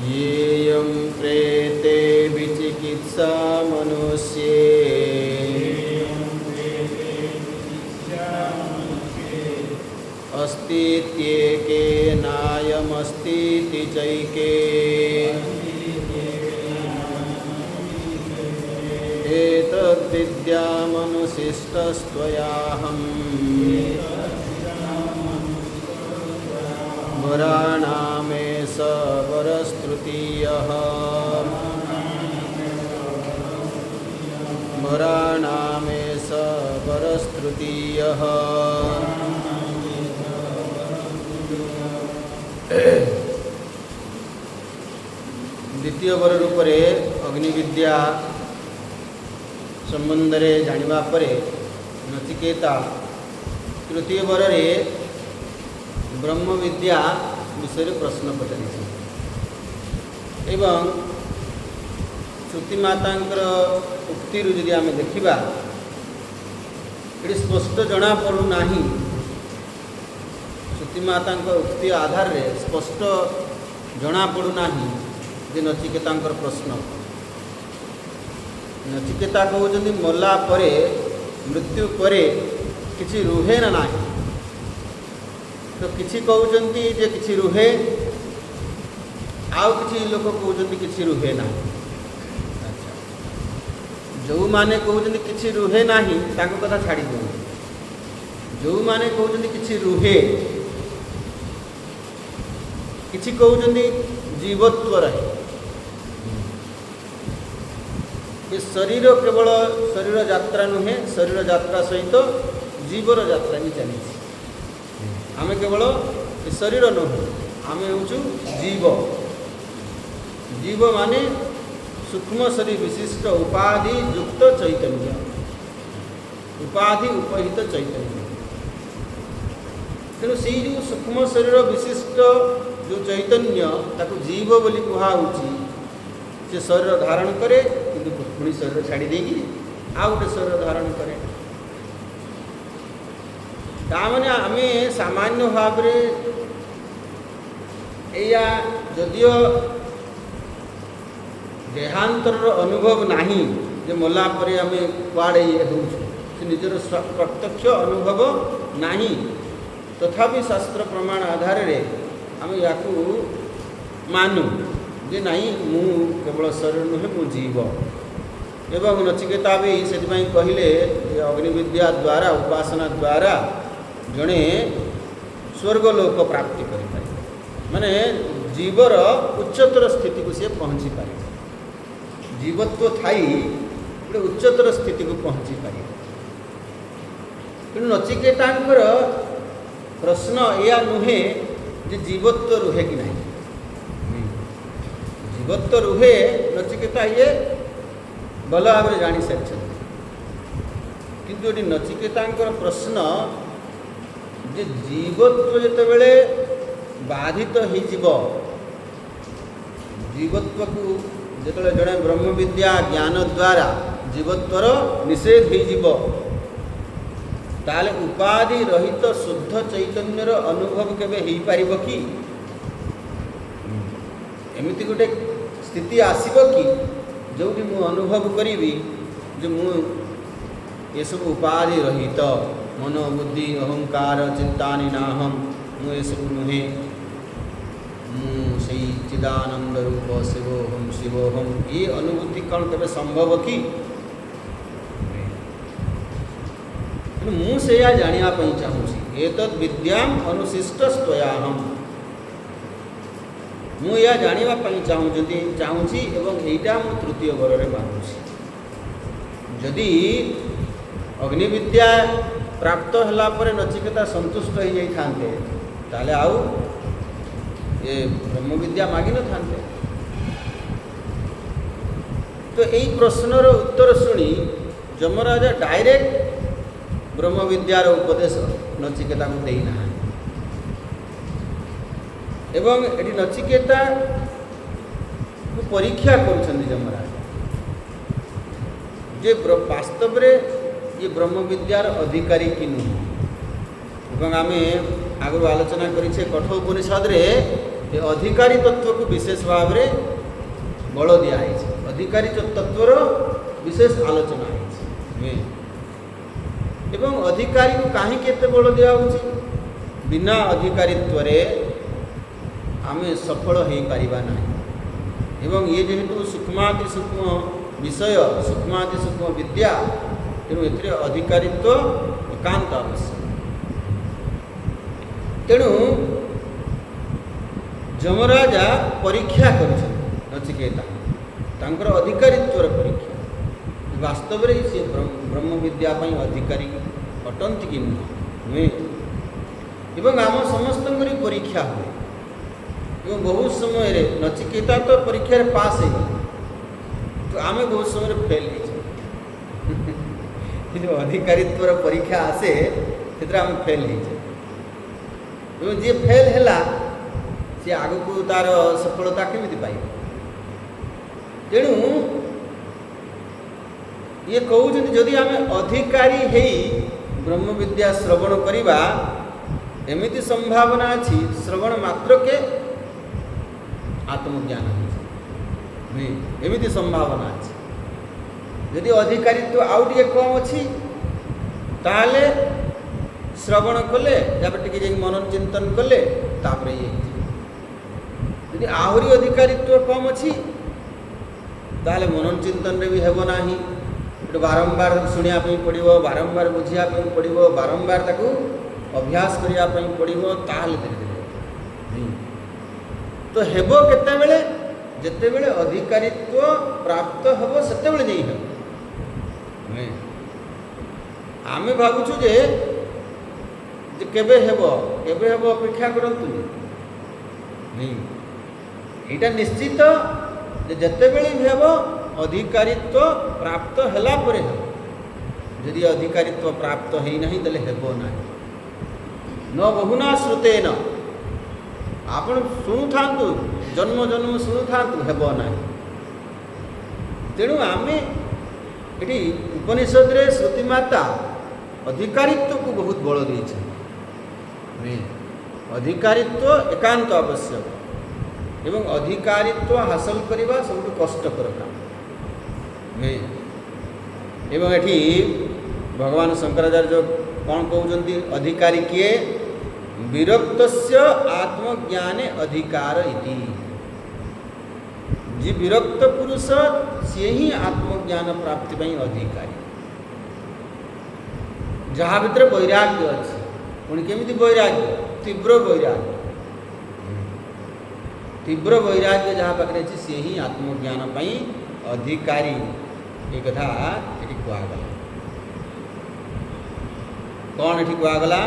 येयं प्रेते विचिकित्सा मनुष्ये अस्तीत्येके नायमस्तीति चैके एतद्विद्यामनुशिष्टस्त्वयाहम् वराणामे स वरस्तृतीयः वराणामे स वरस्तृतीयः। द्वितीय वर रूपरे अग्निविद्या संबंधरे जानिबा परे नचिकेता तृतीय वरे ब्रह्म विद्या विषय प्रश्न पचारि एवं श्रुति मातांकर उक्ति जदि आम देखा ये स्पष्ट जना पड़ूना श्रुति माता उक्ति आधार रे स्पष्ट जना पड़ूना जे नचिकेता प्रश्न नचिकेता कहते मरला परे मृत्यु परे किसी रुहे ना नहीं तो किसी कहते जे किसी रुहे आउ किसी लोक कहते किसी रुहे ना। अच्छा जो माने कहते किसी रुहे ना कथा छाड़ी दो जो माने कहते किसी रुहे किसी कहते जीवत्व रहे ये शरीर केवल शरीर यात्रा नुहे शरीर यात्रा सहित जीवर यात्रा भी चली आम केवल शरीर नुह आम हूँ जीव जीव माने सूक्ष्म शरीर विशिष्ट उपाधि युक्त चैतन्य उपाधि उपहित चैतन्य तेणु से जो सूक्ष्म शरीर विशिष्ट जो चैतन्य ताको जीव बोली कहुच्छी से शरीर धारण करे किंतु पुणी शरीर छाड़ी देगी आ गोटे शरीर धारण करे ताने आम सामान्य भाव या जदियो देहांतर अनुभव नहीं जे मला परे आम कुआड़े ये हूँ से निजर प्रत्यक्ष अनुभव नहीं तथापि शास्त्र प्रमाण आधार रे आम या मानु जे नहीं मु केवल शरीर नुहे मु जीव एवं नचिकेता भी से कहले अग्निविद्या द्वारा उपासना द्वारा जड़े स्वर्गलोक प्राप्ति करें माने जीवर उच्चतर स्थिति को सी पहुँची पारे जीवत्व थाई गोटे उच्चतर स्थिति को पहुँची पारे तेणु नचिकेतांकर प्रश्न या नुहे जे जीवत्व रुहे कि नहीं जीवत्व रुहे नचिकेता ये भल भाव जानी सारी किंतु ये नचिकेतांकर प्रश्न जे जीवत्व जितेबले बाधित हो जीवत्व को जिते जड़े ब्रह्म विद्या ज्ञान द्वारा जीवत्वर निषेध हो ताले उपाधि रहित शुद्ध चैतन्यर अनुभव केबे हो पार कि एमती गोटे स्थिति आसब कि जो मु अनुभव करी जे मु ये सब उपाधि रहित मनो बुद्धि अहंकार चित्तानि नाहम मु ये सब नुहे मु से चिदानंद रूप शिवोहम ये अनुभूति कौन केबे संभव कि मुझे या जानापी चाहूँगी एतद विद्याम अनुशिष्टस्त्वयाहम मुझे जानापी चाहूँगी एवं यहीटा मु तृतीय वर मानुची जदि अग्निविद्या प्राप्त होला परे नचिकेता संतुष्ट हो जाते ताले आउ ये ब्रह्म विद्या मागी न थांते तो यही प्रश्नर उत्तर शुणी यमराजा डायरेक्ट ब्रह्म विद्यार उपदेश नचिकेता को देना एवं एटी नचिकेता को परीक्षा करुछन्ति यमराज जे वास्तव रे ये ब्रह्म विद्यार अधिकारी कि नुह एवं आम आगु आलोचना करिछे कठोपनिषद रे ये अधिकारी तत्व को विशेष भाव में बल दिखाई अधिकारी तत्वर विशेष आलोचना है एवं अधिकारी को कहीं केते बल दिया बिना अधिकारित्व आम सफल हो पारिबा नहीं एवं ये जेहेतु सूक्ष्माति सूक्ष्म विषय सूक्ष्माति सूक्ष्म विद्या तेणु ए अधिकारित्व एकांत आवश्यक तेणु जमराजा परीक्षा कर नचिकेता तांकर अधिकारित्वर परीक्षा वास्तव में सी ब्रह्म विद्या अधिकारी अटंती कि नुहे एवं आम समस्त परीक्षा हुए एवं बहुत समय नचिकेता तो परीक्षा पास है तो आम बहुत समय फेल जो अधिकारित्वर परीक्षा आसे से आम फेल हो जी फेल है सी आग को तार सफलता केमी पाइब तेणु ये कहते जदि आम अधिकारी है ब्रह्म विद्या श्रवण करवा एमिति संभावना अच्छी श्रवण मात्र के आत्मज्ञान एमिति संभावना अच्छी यदि अधिकारित्व आउ टे कम अच्छी ताले श्रवण कले टे मनन चिंतन कले तापर ये यदि आहरी अधिकारित्व कम अच्छी ताले मनन चिंतन रे भी हेबो नाही बारंबार शुणापी पड़ो बारंबार बुझापी पड़ो बारंबार ताकू अभ्यास करने पड़ो ताल धीरे धीरे तो हेबो केतेबेले जेतेबेले अधिकारित्व प्राप्त हेबो सेतेबेले नहीं हेबो आमे भाबुछु जे केबे हेबो अपेक्षा करंतु नहीं एटा निश्चित जेतेबेले भी हेबो अधिकारित्व प्राप्त हला परे यदि अधिकारित्व प्राप्त है नहीं तले हेबो ना न बहुना श्रुतेन आपण शुणुथांतु जन्म जन्म शुणुथांतु हेबो ना तेणु आमे एटी उपनिषद रे श्रुति माता अधिकारित्व को बहुत बल देछि अधिकारित्व एकांत आवश्यक एवं अधिकारित्व हासिल करवा सब कष्टकर काम एवं एठी भगवान शंकराचार्य कौन कहते अधिकारी किए विरक्तस्य आत्मज्ञाने अधिकार इति जी विरक्त पुरुष से ही आत्मज्ञान प्राप्ति ପାଇଁ अधिकारी जहाँ भितर वैराग्य अच्छे पुणी केमिति वैराग्य तीव्र वैराग्य जहाँ पाखे अच्छे सी ही आत्मज्ञान ପାଇଁ अधिकारी ये कथा ये कहगला कौन ये कहगला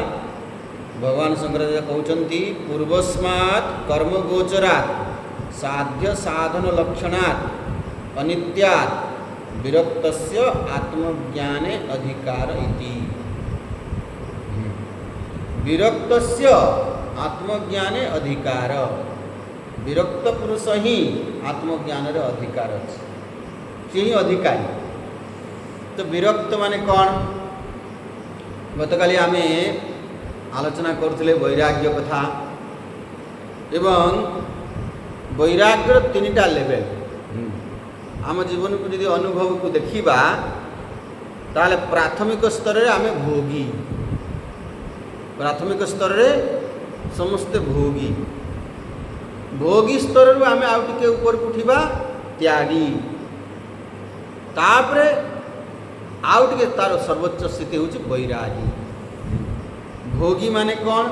भगवान शंकराचार्य कहते पूर्वस्मात् कर्म गोचरात् साध्य साधन लक्षणात् अनित्यात् विरक्तस्य आत्मज्ञाने अधिकार इति विरक्तस्य आत्मज्ञाने अधिकार विरक्त पुरुष ही आत्मज्ञान रे अधिकार अच्छे सी ही अधिकारी तो विरक्त माने कौन गतकाली आमे आलोचना करथिले वैराग्य कथा एवं वैराग्य तीनटा लेवल आम जीवन को यदि अनुभव को देखिबा ताले प्राथमिक स्तर रे आमे भोगी प्राथमिक स्तर रे समस्त भोगी स्तर रू आमे आउ टिके ऊपर को उठिबा त्यागी तापरे आउ टिके तार सर्वोच्च स्थिति होची वैरागी भोगी माने कौन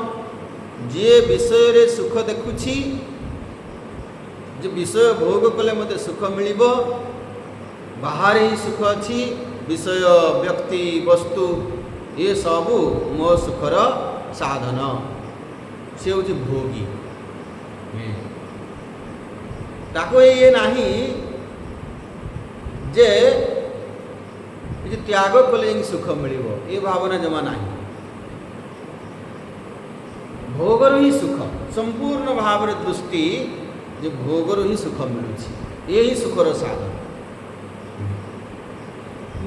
जे विषय रे सुख देखुछि जो विषय भोग कले मते सुख मिलिबो बाहर ही सुख अछि विषय व्यक्ति वस्तु ये सबू मो सुखर साधन से होची भोगी ताको ये नहीं जे त्याग कले सुख मिलिबो ये भावना जमा नहीं भोगर ही सुख संपूर्ण भाव दृष्टि जो भोगर ही सुख मिलूँ ये ही सुखर साधन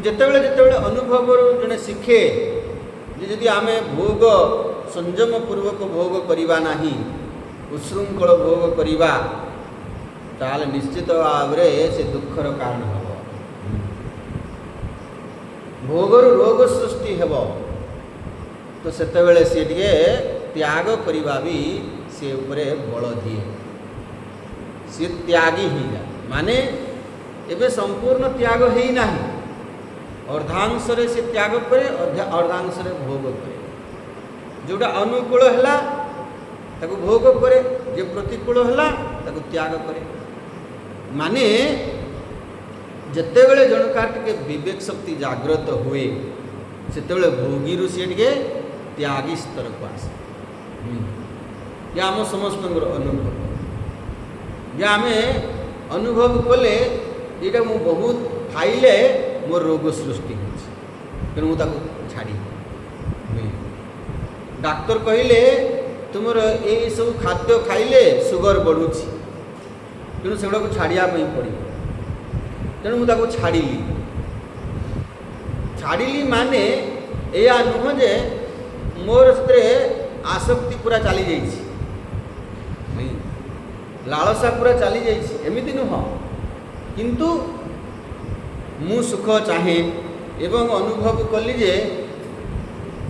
जितेबले जितेबले अनुभव जड़े शिखे जदि आम भोग संयम पूर्वक भोग करवा नहीं उच्छृंखल भोग करिबा ताले निश्चित भाव से दुखर कारण हम भोगर रोग सृष्टि हेब तो सेतेबेले सी टिके त्याग करिबा भी से उपरे बल दिए सी त्यागी ही माने एबे संपूर्ण त्याग है ना अर्धांश से त्याग करे अर्धांश भोग करे जोटा अनुकूल है ताको भोग करे जे प्रतिकूल है ताको त्याग करे माने जितेबले जनकार टे विवेक शक्ति जागृत हुए से भोगी सी टे त्यागी स्तर को आसे या आम समस्त अनुभव या आम अनुभव कले ये मु बहुत खाइले मोर रोग सृष्टि हो छाड़ी डाक्तर कहले तुम ये सब खाद्य खाइले सुगर बढ़ुची तेणु से छाड़िया पड़ो तेणु मुझे छाड़ी माने या नुह जे मोर से आसक्ति पूरा चली जाइए लालसा पूरा चली जाइए एमती नुह किंतु मु सुख चाहे एवं अनुभव कली जे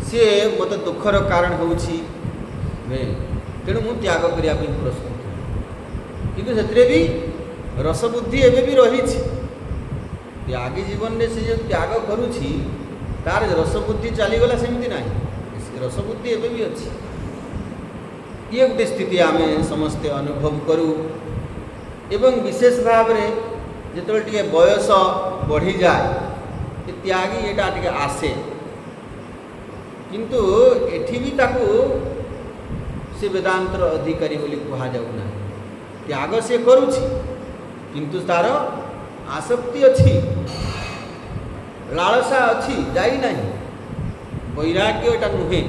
सी मत दुखर कारण होची तेणु मु त्याग करने प्रस्तुत किंतु से भी रसबुद्धि एवं भी रही त्यागी जीवन में से जो त्याग करुछि तार रसबुद्धि चलीगला सेमती ना रसबुद्धि एवं भी अच्छी ये गोटे स्थिति आम समस्ते अनुभव करूँ एवं विशेष भाव में जो टे बयस बढ़ी जाए त्यागी यहाँ टे आसे किंतु एठी भी ताकू से वेदांतर अधिकारी बोली कहा जाऊना त्याग से करुछि किंतु तार आसक्ति अच्छी लालसा अच्छी जाई नहीं वैराग्य एटा नुहे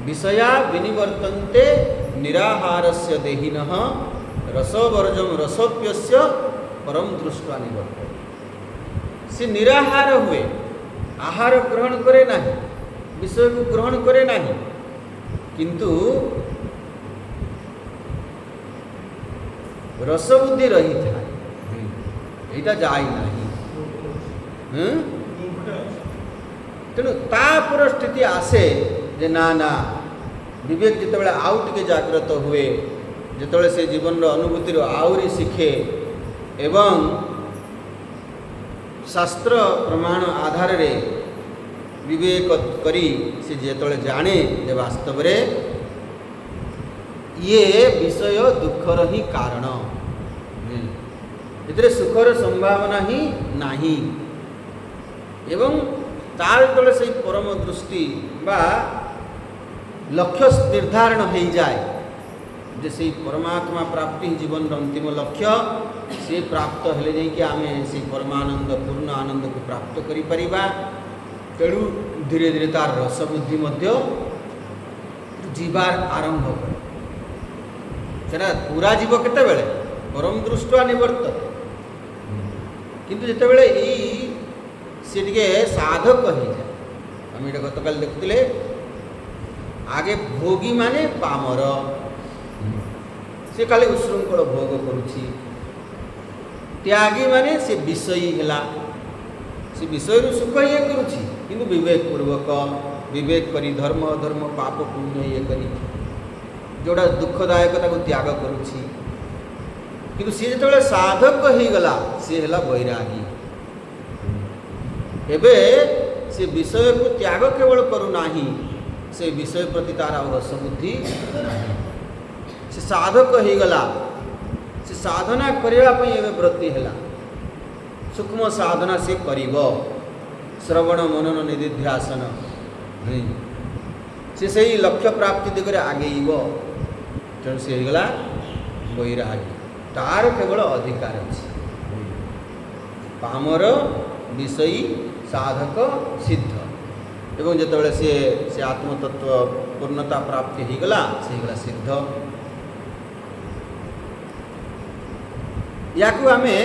विषया विनिवर्तन्ते निराहारस्य देहिनः रसवर्जम रसोप्यस्य परम दृष्टा निवर्तते से निराहार हुए आहार ग्रहण करे नहीं विषय को ग्रहण करे नहीं किंतु रसबुद्धि रही था यहाँ जाए ना तेणु तापर स्थिति आसे जे ना ना विवेक जितेबाला आउ टिके जागृत हुए जितेबाला से जीवन अनुभूति आहरी शिखे एवं शास्त्र प्रमाण आधार रे विवेक करी से जितेबाला जाने जे वास्तव रे ये विषय दुखर ही कारण इतरे सुखर संभावना ही नाही एवं तार तले से परम दृष्टि बा लक्ष्य निर्धारण हो जाए जे से परमात्मा प्राप्ति जीवन अंतिम लक्ष्य से प्राप्त हेले नहीं कि आम से परमानंद पूर्ण आनंद को प्राप्त करि परिबा तेणु धीरे धीरे तार रसबुद्धि मध्य जीवार आरंभ करे सेटा पूरा जीव केते बेले परम दृष्टा निवर्तते किंतु जितेबाला सी टे साधक हो जाए आम ये गत काल देखुले आगे भोगी माने पामर से खाली उच्छृंखल भोग करुछि त्यागी माने से विषयी है से विषय सुख ये करुछि किंतु विवेक पूर्वक विवेक करी धर्म अधर्म पाप पुण्य ये करी जोड़ा दुखदायक त्याग करुछि किंतु सी जो साधक हो गला सी है वैरागी एबे से विषय को त्याग केवल करूना से विषय प्रति तार रसबुद्धि से साधक हो गला से साधना करने वृत्ति है सूक्ष्म साधना से करिब श्रवण मनन निधिध्यासन से सही लक्ष्य प्राप्ति दिगरे आगेब तेणु से गला वैरागी तार केवल अधिकार अच्छे पामर विषयी साधक सिद्ध एवं जितेबाला से आत्मतत्व पूर्णता प्राप्ति हो गला से गला सिद्ध या आमे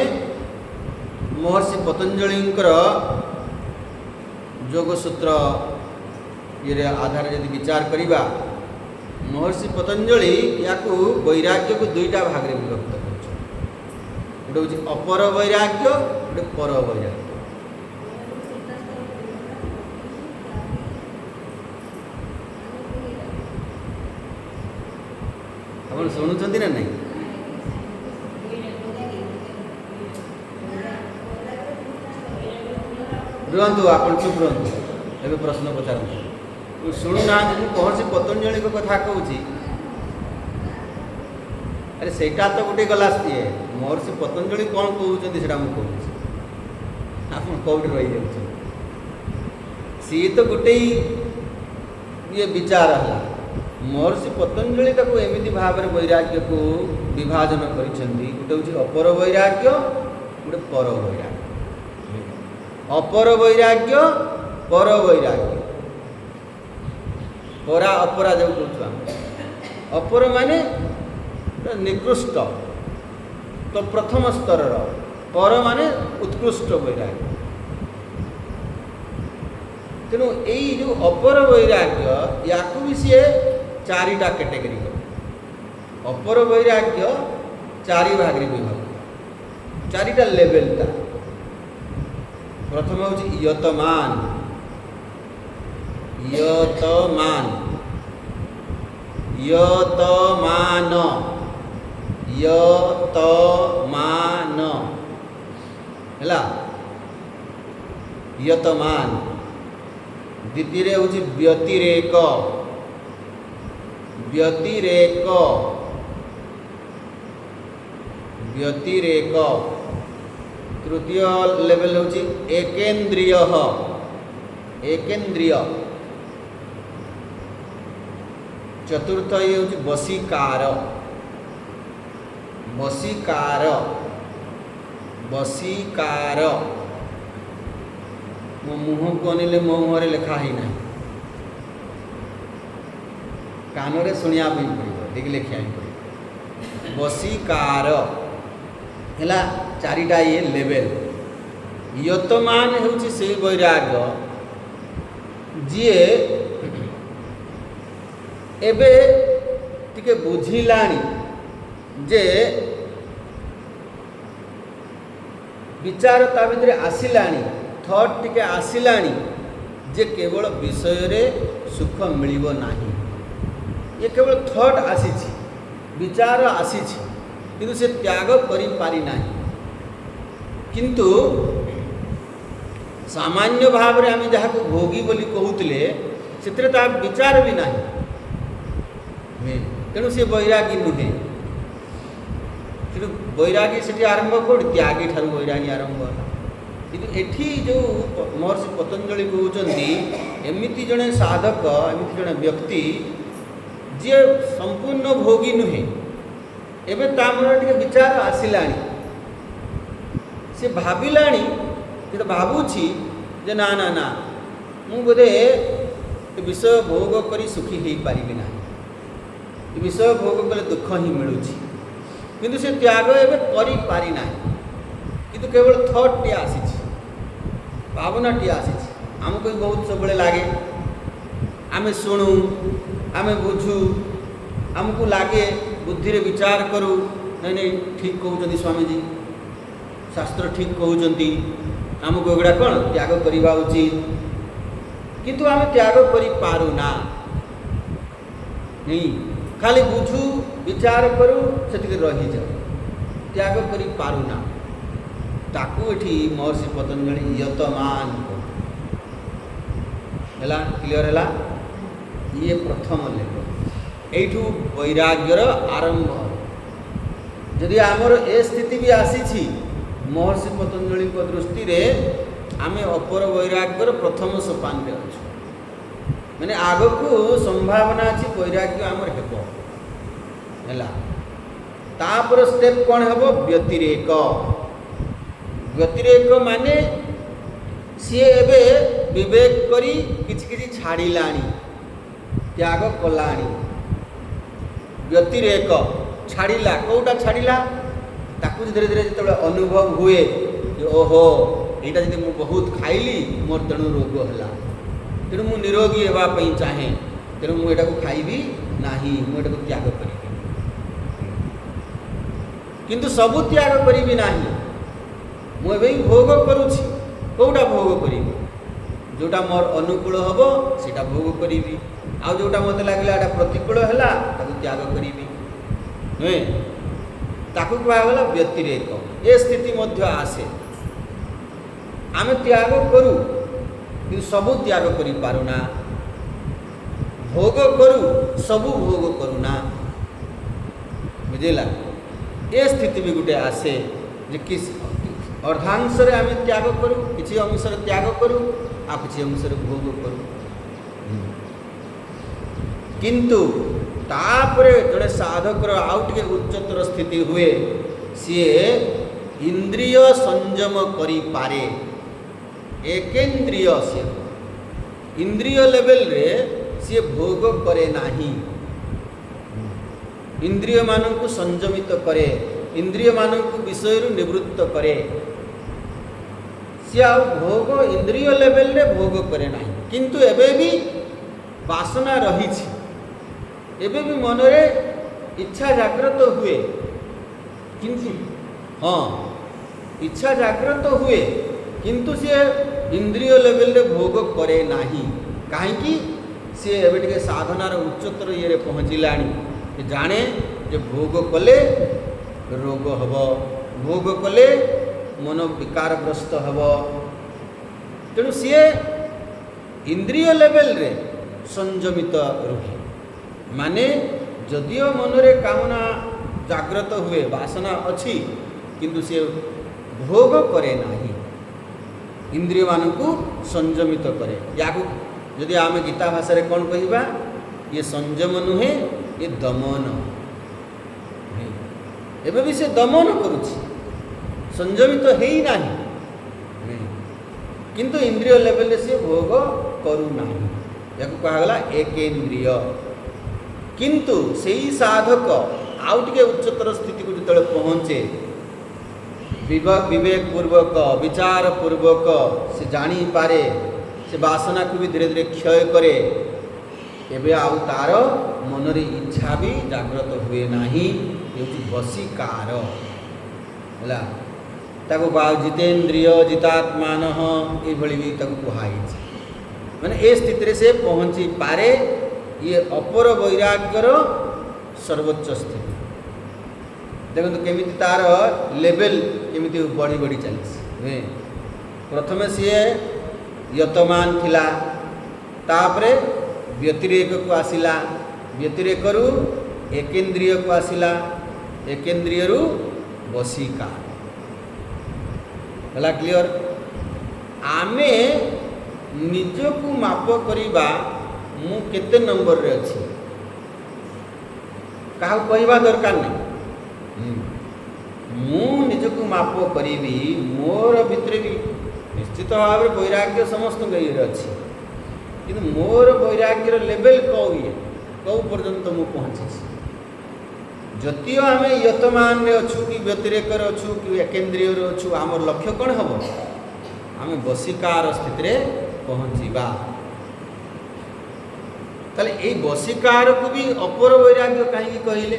महर्षि पतंजलि योगसूत्र ये आधार यदि विचार करवा महर्षि पतंजलि या वैराग्य को दुईटा भाग में विभक्त कर गोटे हूँ अपर वैराग्य गोटे पर वैराग्य। आप शुणुंट ना नहीं रुहतु आप चुप रुहतु एवं प्रश्न पचार शुणुना महर्षि पतंजलि कथा कहूँ अरे सेटा तो गोटे गला सी महर्षि पतंजलि कौन कहते से मुझे आप कौट रही जाऊँ सी तो गोटे ये विचार है महर्षि पतंजलि एमती भाव में वैराग्य को विभाजन कर गोटे हूँ अपर वैराग्य गोटे पर वैराग्य। अपर वैराग्य पर वैराग्य परा अपरा जो कहूँ अपर माने निकृष्ट तो प्रथम स्तर पर माने उत्कृष्ट वैराग्य। तेणु यही जो अपर वैराग्य या भी सी चारिटा कैटेगरी अपर वैराग्य चारि भाग में विभाग चारिटा लेवल ता प्रथम हूँ यतमान यतमान यतमान यतमान है यतमान। द्वितीय हूँ व्यतिरेक व्यतिरेक व्यतिरेक। तृतीय लेवल हूँ एकेन्द्रिय एकेन्द्रिय। चतुर्थ ये हूँ वशीकार वशीकार वशीकार। मो मुह को अनिले मो मुहर लिखा ही ना कान रे शुणा पड़ो टे लिखा पड़ो वशीकार है चारिटा ये लेवल। यतमान हूँ से वैराग्य जी एबे टिके बुझिलानी जे विचार ता भितर आसिलानी थॉट टिके आसिलानी जे केवल विषय रे सुख मिलिबो नाही। ये केवल थॉट आसीछि विचार आसीछि किंतु से त्याग करि पारि नाही। किंतु सामान्य भाव रे आम जहाँ को भोगी बोली कहूतले से विचार भी नाही तेणु से वैरागी नुहे। वैरागी से आरंभ कौट त्यागी ठार वैरागी आरंभ है किंतु एठी जो महर्षि पतंजलि कहते एमती जड़े साधक एमती जड़े व्यक्ति जी संपूर्ण भोगी नुहे एवं तामर टे विचार आसिलानी से भाविलानी कि भावुची जे ना ना ना मु बोधे विषय भोग करी सुखी हो पारि ना विषय भोग कले दुख ही मिलूँ किंतु से त्याग एवं करि पारि ना किंतु केवल थॉट टी आसी भावना टी आसी आमको भी बहुत सब लगे आम शुणु आम बुझु आमको लगे बुद्धि रे विचार करूँ नहीं नहीं ठीक कहते स्वामीजी शास्त्र ठीक कहते आमको एगुड़ा कौन त्याग करवा उचित किंतु आम त्याग करि पारुना नहीं खाली बुझु विचार करूँ से रही जाऊ त्याग करि पारुना ताकू एठी महर्षि पतंजलि यतमान है क्लियर है ये प्रथम लेवल एठू वैराग्यर आरंभ। जदि आमर ए स्थिति भी आसी महर्षि पतंजलि दृष्टि रे आमे अपर वैराग्यर प्रथम सोपान रे अच्छे मैंने आग को संभावना अच्छी वैराग्य आमर है तापर स्टेप कौन हम व्यतिरेक। व्यतिरेक माने सी एबे विवेक करी किछि किछि छाड़िलानी त्याग कलानी। व्यतिरेक छाड़िला कौटा छाड़िला ताकू धीरे धीरे जो अनुभव हुए कि ओहो यहाँ जी मुझे बहुत खाइली मोर तेणु रोग है तेणु मु निरोगी होगापी चाहे तेणु मुझे खाइबी नहीं मुझे त्याग करी किंतु सबू त्याग करी नहीं मुझे भोग करुँची कौटा भोग करी जोटा मोर अनुकूल हम सीटा भोग करी आउ जोटा मत लगे प्रतिकूल है त्याग करी नुहे ताकू कहगला व्यतिरेक ये स्थिति मध्य आसे आम त्याग करूँ कि सबू त्याग करी पारुना भोग करूँ सबू भोग करूना बुझेगा ये स्थिति भी गोटे आसे जे किस अर्धांश आम त्याग करूँ किसी अंश त्याग करूँ आ किसी अंश भोग करूँ किंतु तापरे जड़े साधकर आउ टे उच्चतर स्थिति हुए सी इंद्रिय संयम करी पारे एकेन्द्रिय से इंद्रिय लेवल रे सी भोग करे नाही इंद्रिय मानक संयमित करे इंद्रिय मानक विषय निवृत्त करे सी आ भोग इंद्रिय लेवल रे भोग करे नाही किंतु एबे भी वासना रही एबे भी मन रे इच्छा जागृत हुए किंतु हाँ इच्छा जागृत हुए किंतु सी इंद्रिय लेवल रे भोग करे नाही कहीं सी एबे टिके साधनार उच्चतर ये पहुँचलानी जाने जे भोग कले रोग हब भोग कले मन विकारग्रस्त हब तेणु सी इंद्रिय लेवल रे संयमित रुहे माने जदियो मनरे कामना जागृत हुए वासना अच्छी किंतु सी भोग करे नाही इंद्रिय मानकु संयमित करे या यदि आम गीता भाषा रे कौन कहवा ये संयम नुहे ये दमन एबे भी से दमन करुछि संयमित है ही नहीं किंतु इंद्रिय लेवल से भोग करू नहीं या कहगला एकेन्द्रिय किंतु सही साधक आउ टे उच्चतर स्थिति को जो पहुँचे विवेक पूर्वक विचार पूर्वक से जानी पारे से वासना को भी धीरे धीरे क्षय करे एबे आउ तार मन रे इच्छा भी जागृत हुए नाही ये वशीकार है ताको जितेन्द्रिय जितात्मान ये भी कहुई मैंने ए स्थिति से पहुँची पारे ये अपर वैराग्यर सर्वोच्च स्थिति देखो केमी तार लेवल केमी बढ़ी बढ़ी चली प्रथम सी यतमान थिला तापरे व्यतिरेक को आसिला व्यतिरेक रु एकेन्द्रिय को आसिला एकेन्द्रिय रु वशीका है क्लियर आमे निजकु माप करिबा मु केते नंबर रे अछि काहा कहवा दरकार नहीं मु निजकु माप करिबी मोर भितर भी निश्चित भाव में वैराग्य समस्त गई अच्छी कि मोर वैराग्यर लेवल कौ ये कौ पर्यंत मु पहुँची जतियो आम यतमान अच्छु कि व्यतिरेक अच्छु कि एकेन्द्रिय अच्छु आम लक्ष्य कौन हम आम वशीकार स्थिति पहुँचवा ताले ये वशीकार को भी अपर वैराग्य कहीं कहले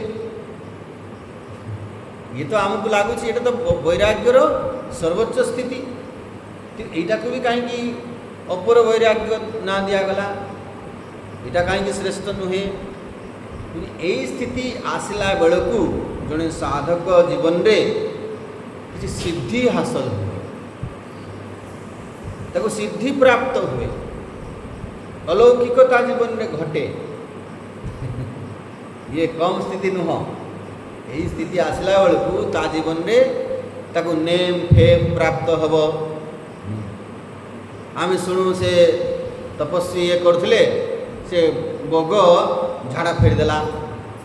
ये तो आमको लगुच ये तो वैराग्यर सर्वोच्च स्थिति यहाँ को भी कहीं अपर वैराग्य ना दिगला यहाँ कहीं श्रेष्ठ नुहे यही स्थिति आसला बेलू जड़े साधक जीवन रे किसी सिद्धि हासिल हुए ताको सिद्धि प्राप्त हुए अलौकिकता जीवन में घटे ये कम स्थिति नुह यही स्थिति आसला बेलू ता जीवन में ताको नेम फेम प्राप्त हम आम शुणु से तपस्वी ये करथिले से बग झाड़ा फेरीदेला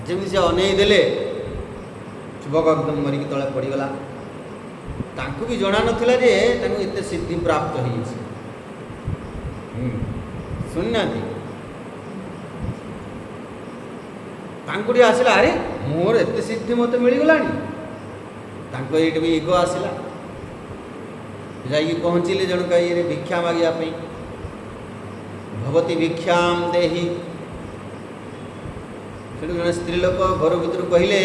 जमी से अनेई देले बग एकदम मरिक तले पड़गला तांको भी जना नथिला जे तांको एते सिद्धि प्राप्त होई सुनना तांको आसला अरे मोर एते सिद्धि मत मिलगलानी तांको एट भी इगो आसला जाइए पहुँचले जनका ये भिक्षा मागिया भवती भिक्षाम देहि। सेठु जड़े स्त्री लोक घर भितर कहले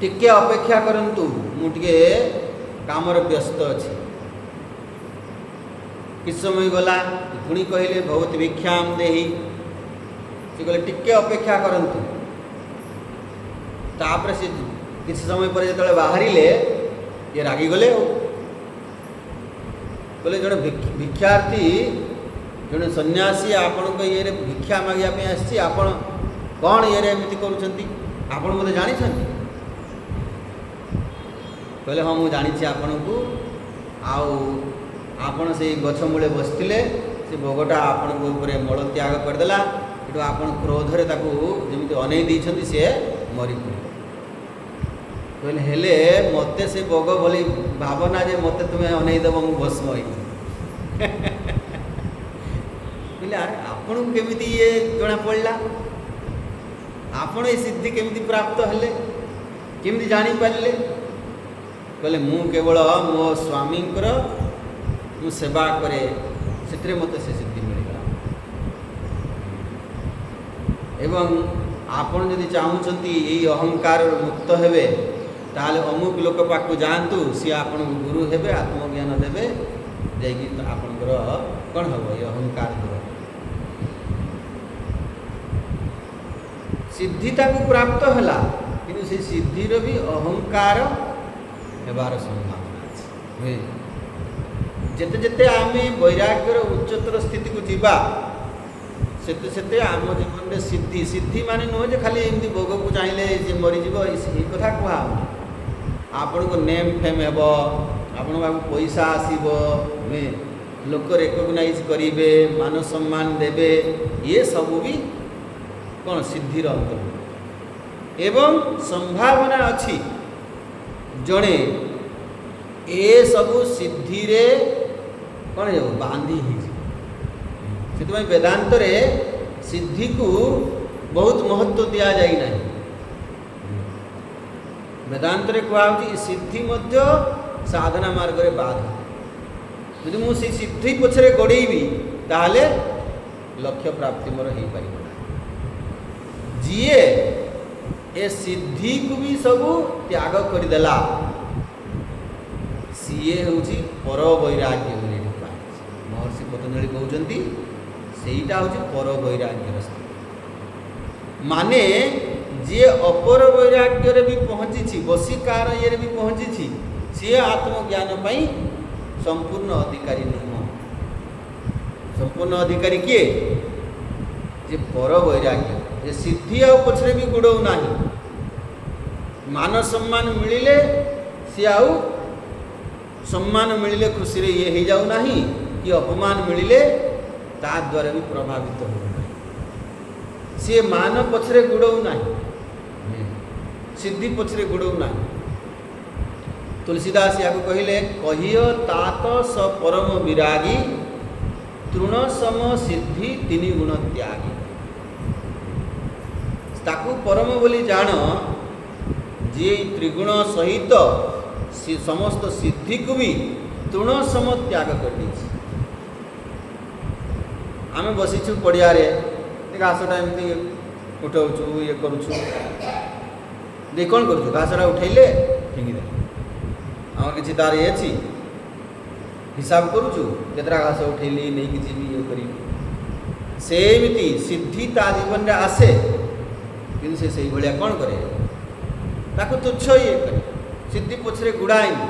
टिके अपेक्षा करंतु मुझे कामर व्यस्त अच्छी। किस समय गला पुणी कहले भवती भिक्षाम देहि। से कहले टिके अपेक्षा करंतु। तापर से किसी समय पर जो बाहर ये रागिगले बोले जड़े भिक्षार्थी जड़े सन्यासी आपण को ये भिक्षा मागे आसी आपण कौन ये एमती कर मत जानी कहले हाँ मुझे जानी आपण को आपण से गछ मूले बसते से भोगटा आपण को मल त्याग करदेला। एटू आपण क्रोधरे जमी अनै देइछन्ति से मरी पड़े। कहले हेले मते से भोग बोली भावना जे मते तुम्हें अनै देव मु भस्म होई। कहले अरे आपण केमिति ये जना पड़ला आपण ये सिद्धि केमिति प्राप्त हेले केमिति जानी पारले। कहले मु केवल मो स्वामी मु सेवा करे से मत से सिद्धि मिलला। एवं आपण यदि चाहूँगी यही अहंकार मुक्त हेबे ताले अमुक लोक पाक जातु सी आपण गुरु हेबे आत्मज्ञान देवे जाकि आपणकर कौन हम ये अहंकार दूर सिद्धिता को प्राप्त है कि से सिद्धिर भी अहंकार हेबार संभावना अच्छे। जेते जेते आमे वैराग्यर उच्चतर स्थिति को जीवा सेते सेते आम जीवन में सिद्धि सिद्धि माने नुह जे खाली एमती भोग को चाहिए मरीज ये कथा कह आपण को नेम फेम हेब आपण पैसा आसब लोक रेकग्नाइज करेंगे मान सम्मान देवे ये सब भी कौन सिद्धिर अंतर्गत। एवं संभावना अच्छी जड़े ए सबू सिद्धि रे कौन है बांधी से वेदांत रे सिद्धि को बहुत महत्व दि जाए ना। वेदांत रे कहुची सिद्धि मध्य साधना मार्ग रे बाधा यदि मुझे सिद्धि पछरे गोड़ेबी ताहले लक्ष्य प्राप्ति मोर हो पार जीए ए सिद्धि को भी सबू त्याग करदेला सीए हूँ पर वैराग्य महर्षि पतंजलि कहते सेटा हूँ पर वैराग्यर स्थिति माने जी अपर वैराग्य भी पहुँची वशीकार ये भी पहुँची सी आत्मज्ञान पाई संपूर्ण अधिकारी नुह। संपूर्ण अधिकारी किए जे पर वैराग्य ये सिद्धि आ पछरे भी गुड़ौ ना मान सम्मान मिले सी आउ सम्मान मिले खुशी रे ये हो जाऊ ना कि अपमान मिले ता द्वारा भी प्रभावित हो सी मान पछरे गुड़ौ ना सिद्धि पछरे गुड़ौ ना। तुलसीदास या कहले कहियो तात स परम विरागी तृण सम सिद्धि तीन गुण त्यागी। ताकू परम बोली जान जे त्रिगुण सहित समस्त सिद्धि को भी तृण सम त्याग कर दी। आम बसीचु पड़िया घासटा एमती उठाऊ ये करुचु दे कौन करुचु घासटा उठेले फिंगिदे आम कि तार ये अच्छी हिसाब करुचु केतरा घास उठेली नहीं कि जीवी ये करी सेमती सिद्धि ता जीवन रे आसे कि से भाया कौन करे ताको तुच्छ ये करे सिद्धि पछरे गुड़ाएनी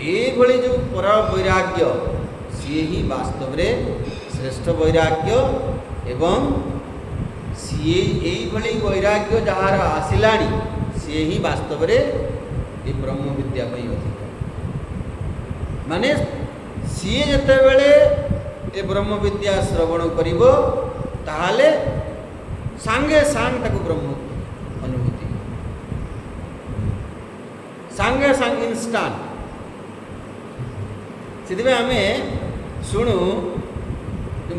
ये जो पर वैराग्य सी ही वास्तव रे श्रेष्ठ वैराग्य एवं सी यही वैराग्य जार आसिलाणी सी ही वास्तव रे ये ब्रह्म विद्या अधिक माने सी जिते बेले ये ब्रह्म विद्या श्रवण करिवो ताहाले सांगे सांग ताको ब्रह्म अनुभूति सांगे सांग इंस्टांट से आम शुणु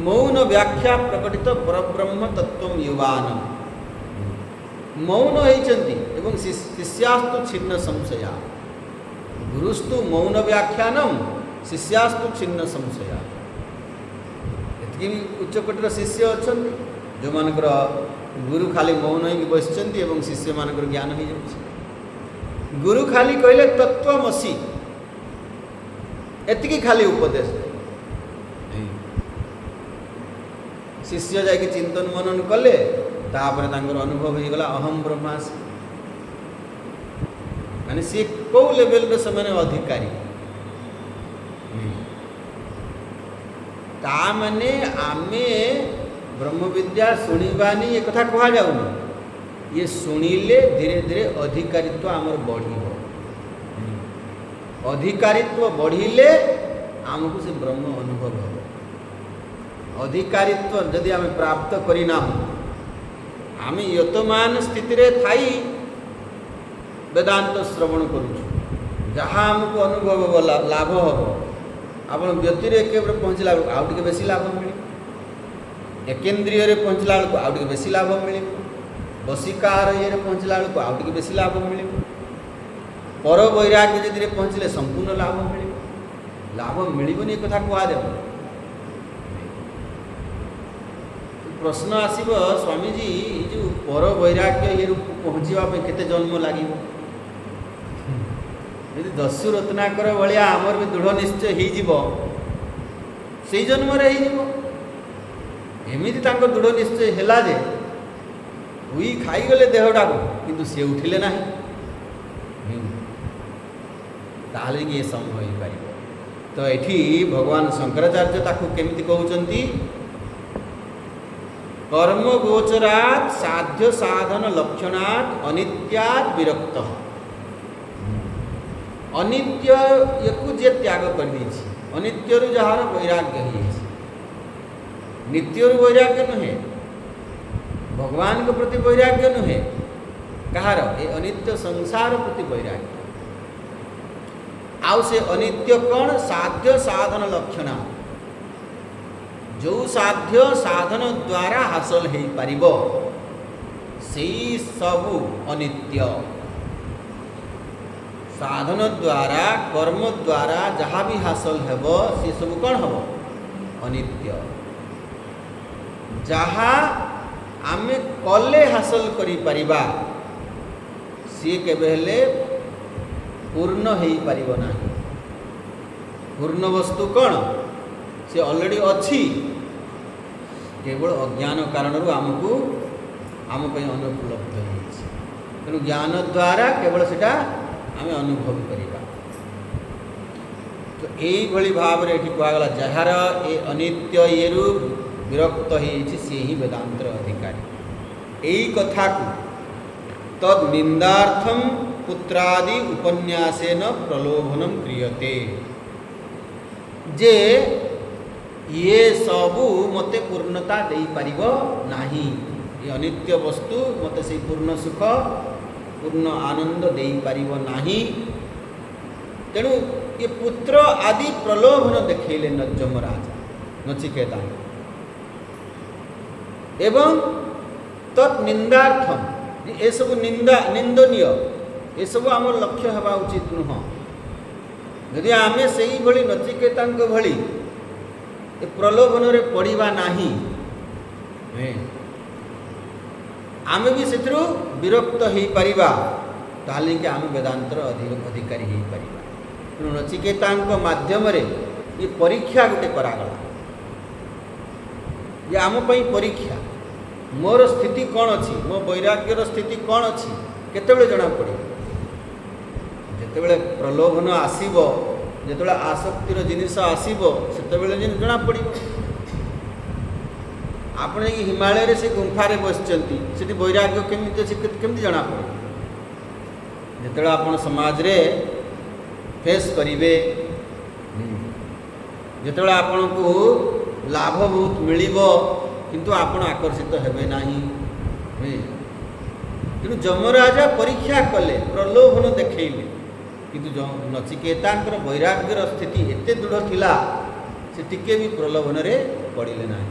मौन व्याख्या प्रकटित परब्रह्म तत्व युवान मौन होती एवं शिष्यास्तु छिन्न संशया गुरुस्तु मौन व्याख्यानम शिष्यास्तु छिन्न संशया ये भी उच्चकोटर शिष्य अच्छा जो मानकर गुरु खाली मौन होगी बसचंती एवं शिष्य मानकर ज्ञान हो जाଉଛି। गुरु खाली कहले तत्वमसी एतिकी खाली उपदेश शिष्य जाके चिंतन मनन कले तापर तांकर अनुभव हो गला अहम ब्रह्मास्मि माने सी कौ लेवल रे समान अधिकारी ता माने आमे ब्रह्म विद्या शुणवानी ये कथा कह जाऊनी ये शुणिले धीरे धीरे अधिकारित्व आमर बढ़िबो अधिकारित्व बढ़िले आमको से ब्रह्म अनुभव हो अधिकारित्व यदि आम प्राप्त करना आम यतमान स्थिति रे थाई वेदांत श्रवण करूँ जहाँ आमको अनुभव लाभ हम आप व्यतिरेक पहुँचला बेलू आउ टे बेसी लाभ मिले एकेन्द्रिय पहुँचला बेलू आउ टे बेसी लाभ मिले बसिकार ये पहुँचला बेलू आउ टे बेसी लाभ मिले पर वैराग्य यदि पहुँचले संपूर्ण लाभ मिले लाभ मिलबनी एक कथा कह प्रश्न आसब स्वामीजी जो पर वैराग्य ये पहुँचापी केते जन्म लगे यदि दस्यु रत्नाकर भाया आमर भी दृढ़ निश्चय हो जन्म एमती दृढ़ निश्चय है जे हुई खाईगले देहटा को किंतु सी उठिले ना ताले ये संभव हो पार तो ये भगवान शंकराचार्य ताकू केमिति कहउचंती कर्म गोचरात् साध्य साधन लक्षणात् अनित्यात् विरक्त अनित्य यकु जे त्याग कर दी अनित्यरु जहार वैराग्य हो नित्यरु वैराग्य नुहे भगवान के प्रति वैराग्य नुहे कहार ये अनित्य संसार प्रति वैराग्य आउ से अनित्य कौन साध्य साधन लक्षण जो साध्य साधन द्वारा हासिल हो पारिबो सेई सबु अनित्य साधन द्वारा कर्म द्वारा जहाँ भी हासिल हेबो से सब कौन हेबो अनित्य जहाँ आमे कले हासिल करि परिबा सी केबे हेले पूर्ण हो पारिबो नाही पूर्ण वस्तु कौन से ऑलरेडी अच्छी केवल अज्ञान कारण आमको आम अनुपलब्ध तेणु ज्ञान द्वारा केवल सेटा आम अनुभव करिबा तो यही भाव में ये कहगला जार ये अनित्य ये विरक्त सी ही वेदांतर अधिकारी यही कथा को तद निंदार्थम पुत्रादि उपन्यासेन प्रलोभनम क्रियते जे ये सबू मते पूर्णता दे पारिबो नाही ये अनित्य वस्तु मते से पूर्ण सुख पूर्ण आनंद दे पारिबो नाही तेणु ये पुत्र आदि प्रलोभन देखैले यमराज नचिकेता एवं तत् निंदार्थम ये सब निंदा निंदनीय ये सब आम लक्ष्य हवा उचित नुह यदि आमे सेही भली नचिकेतांक भली ये प्रलोभन रे पड़िबा नाही आमे भी सेथरु विरक्त हो पारिबा ताले कि आमे वेदांतर अधिकारी हो पारिबा तेणु नचिकेतांक माध्यम रे ये परीक्षा गोटे करागला ये आम पई परीक्षा मोर स्थिति कौन अच्छी मो वैराग्यर स्थिति कौन अच्छी केतेबेले जना पड़े जेतेबेले प्रलोभन आसीबो जेतेबेले आसक्तिर जिनिस आसीबो सेतेबेले जना पड़िबो आपण ये हिमालय रे से गुंफा रे बसचंती सेठी वैराग्य केमिति अछि केमिति जना पड़े जेतेबेले आपण समाज रे फेस करिवे जेतेबेले आपण को लाभ बहुत मिलिबो किंतु आपण आकर्षित हेबे नाही तेणु यमराजा परीक्षा कले प्रलोभन देखैले किंतु नचिकेतांकर वैराग्यर स्थिति एते दृढ़ थिला से टिके भी प्रलोभन रे पड़िले नाही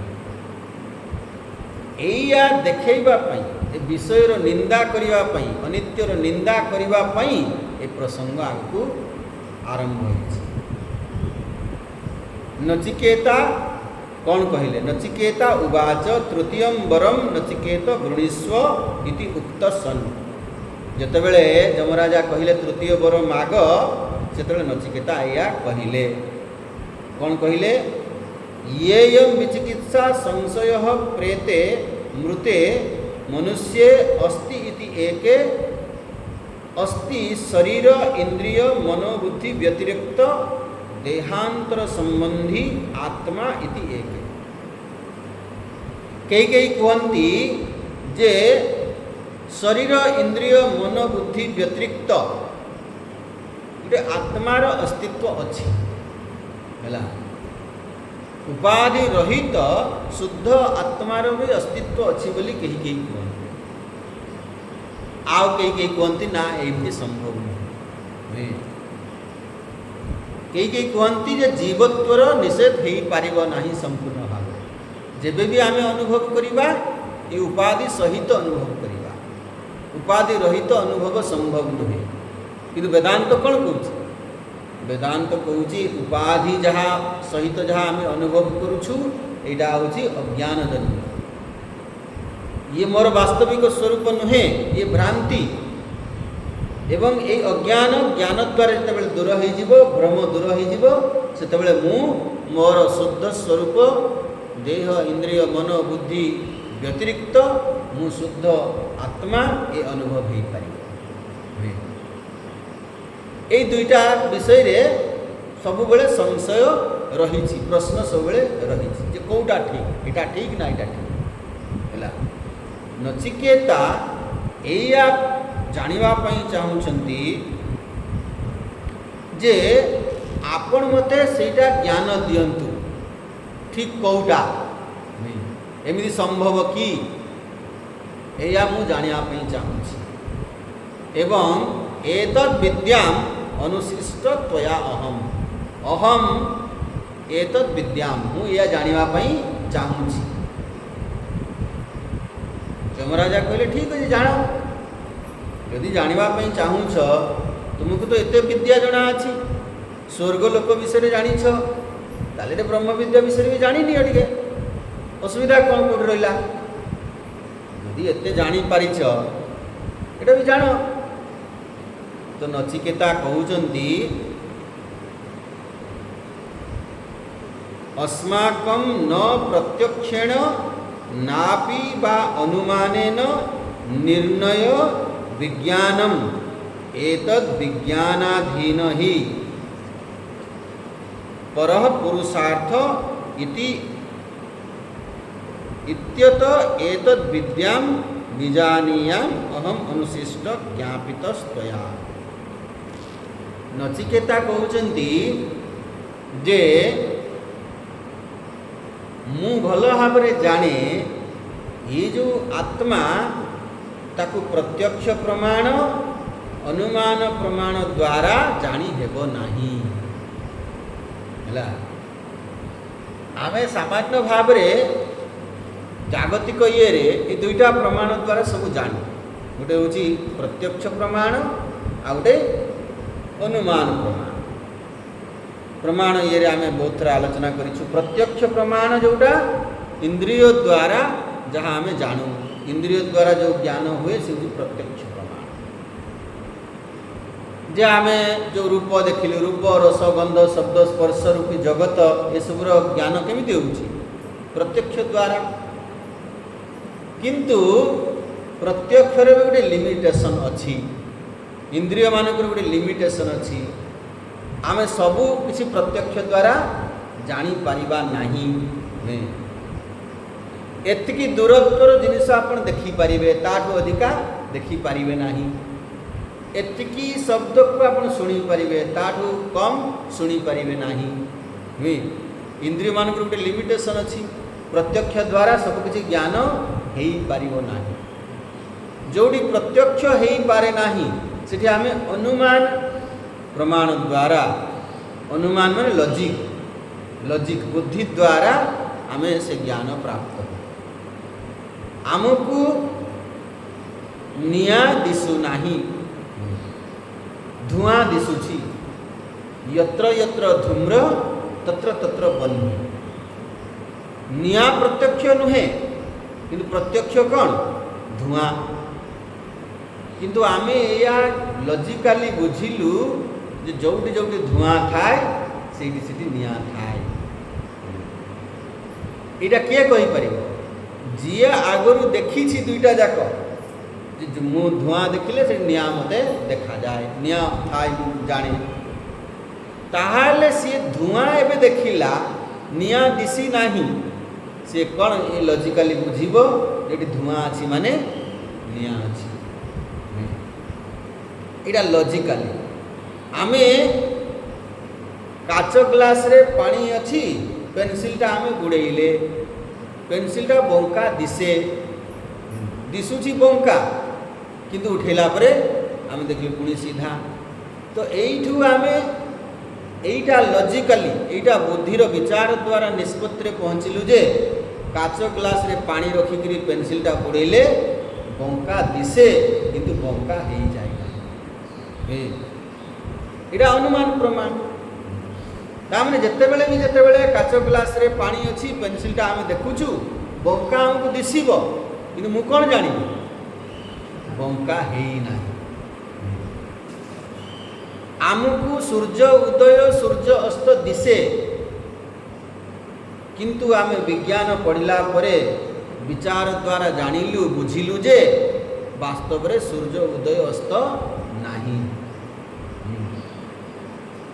एया देखैबा पई ए विषयर निंदा करिबा पई अनित्यर निंदा करिबा पई ए प्रसंग आगु आरंभ होइछि नचिकेता कौन कहले नचिकेता उवाच तृतीय वरम नचिकेत गृणीस्व इति उक्त सन जेतेबेले यमराजा कहले तृतीय वर माग सेतेबेले नचिकेता या कहले कौन कहले येयं विचिकित्सा संशय प्रेते मृते मनुष्ये अस्ति इति एके अस्ति शरीर इंद्रिय मनोबुद्धि व्यतिरिक्त देहांतर संबंधी आत्मा इति एके कई कहती जे शरीर इंद्रिय मनोबुद्धि व्यतिरिक्त गोटे आत्मार अस्तित्व अच्छी है उपाधि रहित शुद्ध आत्मार भी अस्तित्व अच्छी बोली कही कहते आउ कई कहती ना एमती संभव नहीं कई कहती जे जीवत्वर निषेध हो पार नहीं संपूर्ण भाव जेबे भी आमे अनुभव करिबा ये उपाधि सहित अनुभव करिबा उपाधि रहित अनुभव संभव नुहे किंतु वेदांत कौन कहूँ वेदांत कहूँ उपाधि जहाँ सहित जहाँ आम अनुभव करुछु यहाँ हूँ अज्ञान जन्य ये मोर वास्तविक स्वरूप नुहे ये भ्रांति एवं ये अज्ञान ज्ञान द्वारा जिते दूर हो भ्रम दूर होते मु मोर शुद्ध स्वरूप देह इंद्रिय मन बुद्धि व्यतिरिक्त मु शुद्ध आत्मा ये अनुभव हो पार ये दुईटा विषय रे सबुबले संशय रही प्रश्न सब रही कौटा ठीक यहाँ ठीक ना यहाँ ठीक है नचिकेता या जानिबा पई चाहूछंती जे आपण मते सेटा ज्ञान दियंतु ठीक कौटा एमिति संभव कि या मु जानिबा पई चाहूछि एवं एतद् विद्याम अनुशिष्ट त्वया अहम एतद् विद्याम मु या जानिबा पई चाहूछि यमराजा कहले ठीक है जान यदि जानिबा चाहूछ तुमको तो एत विद्या जना अच्छी स्वर्ग लोक विषय जानिछ ताले ब्रह्म विद्या विषय भी जानी टे असुविधा कौन कौट रहा यदि एत जानी पारिछ एटा भी जान तो नचिकेता कहउचंती अस्माकं न प्रत्यक्षेण नापि वा अनुमानेन निर्णय विज्ञानम एतद् विज्ञानाधीन ही परः पुरुषार्थ इति इत्यत एतद् विद्यां विजानीयाम अहम अनुशिष्ट ज्ञापितस्त्वया नचिकेता कहउचंती जे मु भल भाव जाने ये जो आत्मा ताकू प्रत्यक्ष प्रमाण अनुमान प्रमाण द्वारा जानी हेबो नाही हैला आमे सामान्य भाव रे जागतिक ये रे ये दुईटा प्रमाण द्वारा सब जानी गोटे होची प्रत्यक्ष प्रमाण आ गोटे अनुमान प्रमाण प्रमाण ये आमे बहुत थर आलोचना करिछु प्रत्यक्ष प्रमाण जोटा इंद्रिय द्वारा जहाँ आमे जानू इंद्रिय द्वारा जो ज्ञान हुए से प्रत्यक्ष प्रमाण जे आमे जो रूप देखिलु रूप रस गंध शब्द स्पर्श रूपी जगत ये सबुर ज्ञान केमिति होउछि प्रत्यक्ष द्वारा किंतु प्रत्यक्ष रे गोटे लिमिटेशन अछि इंद्रिय मानक गोटे लिमिटेशन अछि आमे सबू किसी प्रत्यक्ष द्वारा जानी पारिबा नाही एतिकी दूरत्वर जिनिस आपण देखि पारिबे ताठो अधिका देखि पारिबे नाही एतिकी शब्द को आपण सुनी पारिबे ताठो कम सुनी पारिबे नाही इंद्रिय मान गोटे लिमिटेशन अछि प्रत्यक्ष द्वारा सब किछि ज्ञान हेई पारिबो नाही जोडी प्रत्यक्ष हेई पारे नाही सेठी आमे अनुमान प्रमाण द्वारा अनुमान माने लॉजिक बुद्धि द्वारा आमे से ज्ञान प्राप्त हो आमको निया दिशु नाही धुआं दिशुछि यत्र यत्र धूम्र तत्र तत्र बन्ही निया प्रत्यक्ष नुहे किंतु प्रत्यक्ष कौन धुआं किंतु आमे या लॉजिकली बुझिलु जे जोटी जोटी धुआं थाए सेठी सेठी निया थाए एटा किए कहि परिबो जिए आगरु देखी छी दुईटा जाक जे मु धुआं देखिले से निया मते देखा जाए निया थाए जाने ताहाले से धुआं एबे देखिला निया दिसी नाही से कौन ये लॉजिकली बुझिबो जेटी धुआं अछि माने निया अछि एटा लॉजिकली आमे काच ग्लास रे पानी अछि पेंसिलटा आमे गुड़ेइले पेंसिलटा बंका दिसे दिसुची बंका किंतु उठेला परे आमे देखले पुणी सीधा तो एइठु आमे एइटा लॉजिकली एइटा बुद्धिर विचार द्वारा निष्पत्ति रे पहुँचिलु जे काच ग्लास रे पानी रखिकरी पेंसिलटा बुड़ेइले बंका दिसे किंतु बंका हेइ जाय एटा अनुमान प्रमाण तामने जेतेबेले भी जेतेबेले काच ग्लास रे पानी अछि पेंसिलटा आमे देखुछु बंका हमकु दिसिबो किंतु मु कोन जानि बंका हेइ नाही आमको सूर्य उदय सूर्य अस्त दिसे किंतु आमे विज्ञान पढ़िला परे विचार द्वारा जानिलु बुझिलु जे वास्तव रे सूर्य उदय अस्त नाही